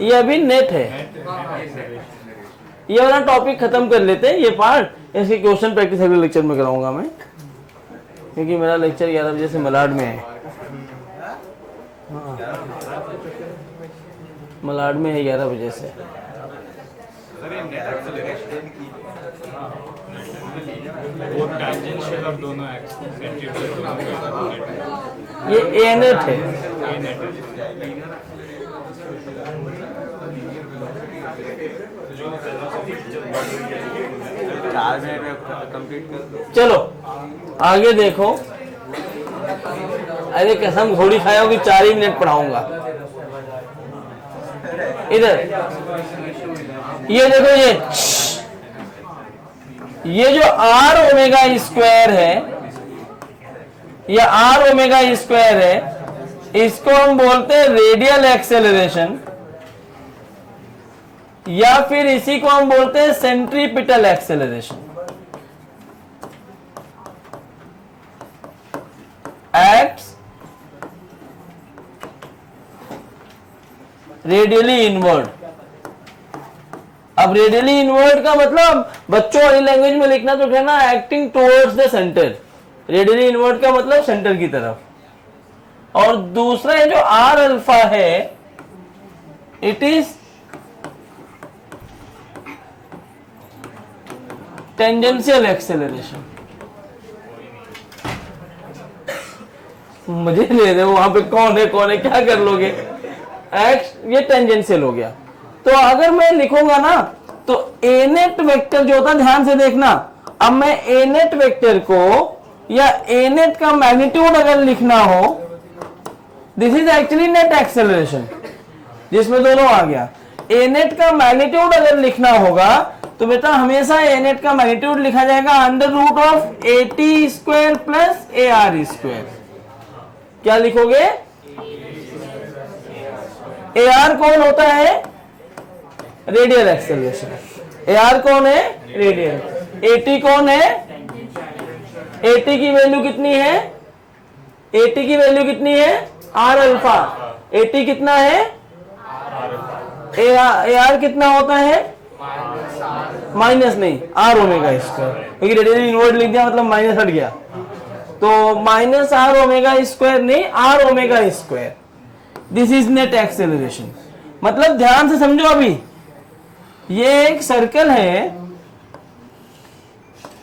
ये अभी नेट है, ये वाला टॉपिक खत्म कर लेते हैं, ये पार्ट। इसके क्वेश्चन प्रैक्टिस अगले लेक्चर में कराऊंगा मैं, क्योंकि मेरा लेक्चर 11 बजे से मलाड में है। हाँ, मलाड में है 11 बजे से। वो टैंजेंशियल अब दोनों ये ए नेट है। चलो आगे देखो। अरे कसम घोड़ी खाया होगी, 4 ही मिनट पढ़ाऊंगा। इधर ये देखो, ये जो आर ओमेगा स्क्वायर है, ये आर ओमेगा स्क्वायर है, इसको हम बोलते हैं रेडियल एक्सेलरेशन, या फिर इसी को हम बोलते हैं centripetal acceleration. Acts radially inward. अब रेडियली इनवर्ड का मतलब बच्चों वाली लैंग्वेज में लिखना तो है ना, acting towards the centre. Radially inward का मतलब सेंटर की तरफ। और दूसरा जो आर अल्फा है, इट इज टेंजेंशियल एक्सेलरेशन। मजे ले रहे हो वहां पे, कौन है क्या कर लोगे। एक्स ये टेंजेंशियल हो गया। तो अगर मैं लिखूंगा ना, तो ए नेट वेक्टर जो होता है, ध्यान से देखना। अब मैं ए नेट वेक्टर को या ए नेट का मैग्नीट्यूड अगर लिखना हो, this is actually net acceleration, जिसमें दोनों आ गया। ए नेट का मैग्नीट्यूड अगर लिखना होगा तो बेटा हमेशा ए नेट का मैग्नीट्यूड लिखा जाएगा under root of A T square plus A R square. क्या लिखोगे? ए आर कौन होता है? Radial acceleration. ए आर कौन है? रेडियल। ए टी कौन है? ए टी की वैल्यू कितनी है? ए टी की वैल्यू कितनी है? R alpha. ए टी कितना है? ए आर कितना होता है? माइनस नहीं, आर ओमेगा स्क्वायर, क्योंकि रेडियली इनवर्ड लिख दिया मतलब माइनस हट गया, तो माइनस आर ओमेगा स्क्वायर नहीं, R omega square. This is net acceleration. मतलब ध्यान से समझो, अभी ये एक सर्कल है,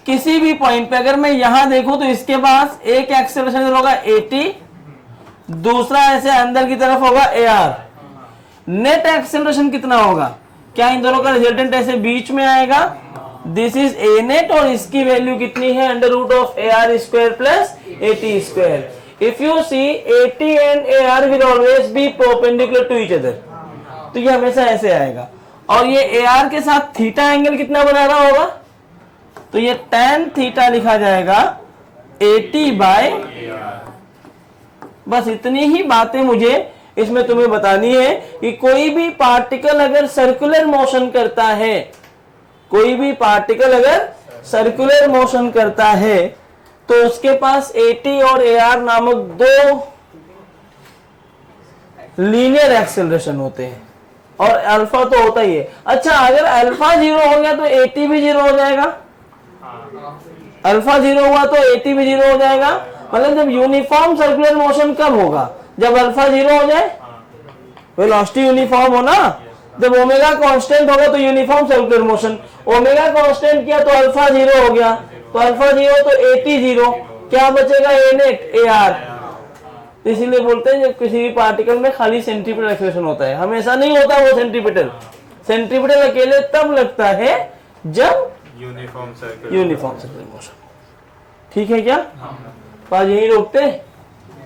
किसी भी पॉइंट पे अगर मैं यहां देखूं तो इसके पास एक एक्सेलरेशन होगा AT, दूसरा ऐसे अंदर की तरफ होगा AR। नेट एक्सेलरेशन कितना होगा? क्या इन दोनों का रिजल्टेंट ऐसे बीच में आएगा? दिस इज ए नेट, और इसकी वैल्यू कितनी है? Under root of AR square plus AT square. If you see AT and AR will always be perpendicular to each other, तो ये हमेशा ऐसे आएगा। और ये AR के साथ थीटा एंगल कितना बना रहा होगा? तो ये tan थीटा लिखा जाएगा AT बाय। बस इतनी ही बातें मुझे इसमें तुम्हें बतानी है कि कोई भी पार्टिकल अगर सर्कुलर मोशन करता है, कोई भी पार्टिकल अगर सर्कुलर मोशन करता है, तो उसके पास AT और AR नामक दो लीनियर एक्सेलरेशन होते हैं, और अल्फा तो होता ही है। अच्छा, अगर अल्फा 0 हो गया तो AT भी 0 हो जाएगा। अल्फा 0 हुआ तो AT भी 0 हो जाएगा। मतलब जब यूनिफॉर्म सर्कुलर मोशन कब होगा? जब अल्फा 0 हो जाए। वेलोसिटी यूनिफॉर्म हो ना, जब ओमेगा कांस्टेंट होगा तो uniform circular motion, omega constant किया तो अल्फा 0 हो गया, तो अल्फा 0 तो एटी 0, क्या बचेगा ए नेट ए आर। इसीलिए बोलते हैं जब किसी भी पार्टिकल में खाली सेंट्रीपिटल एक्सेलरेशन होता है, हमेशा नहीं होता वो सेंट्रीपिटल, सेंट्रीपिटल अकेले तब लगता है जब यूनिफॉर्म सर्कुलर मोशन। ठीक है क्या? तो आज यही रोकते हैं,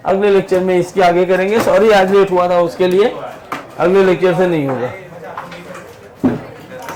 अगले लेक्चर में इसके आगे करेंगे। सॉरी आज लेट हुआ था उसके लिए, अगले लेक्चर से नहीं होगा।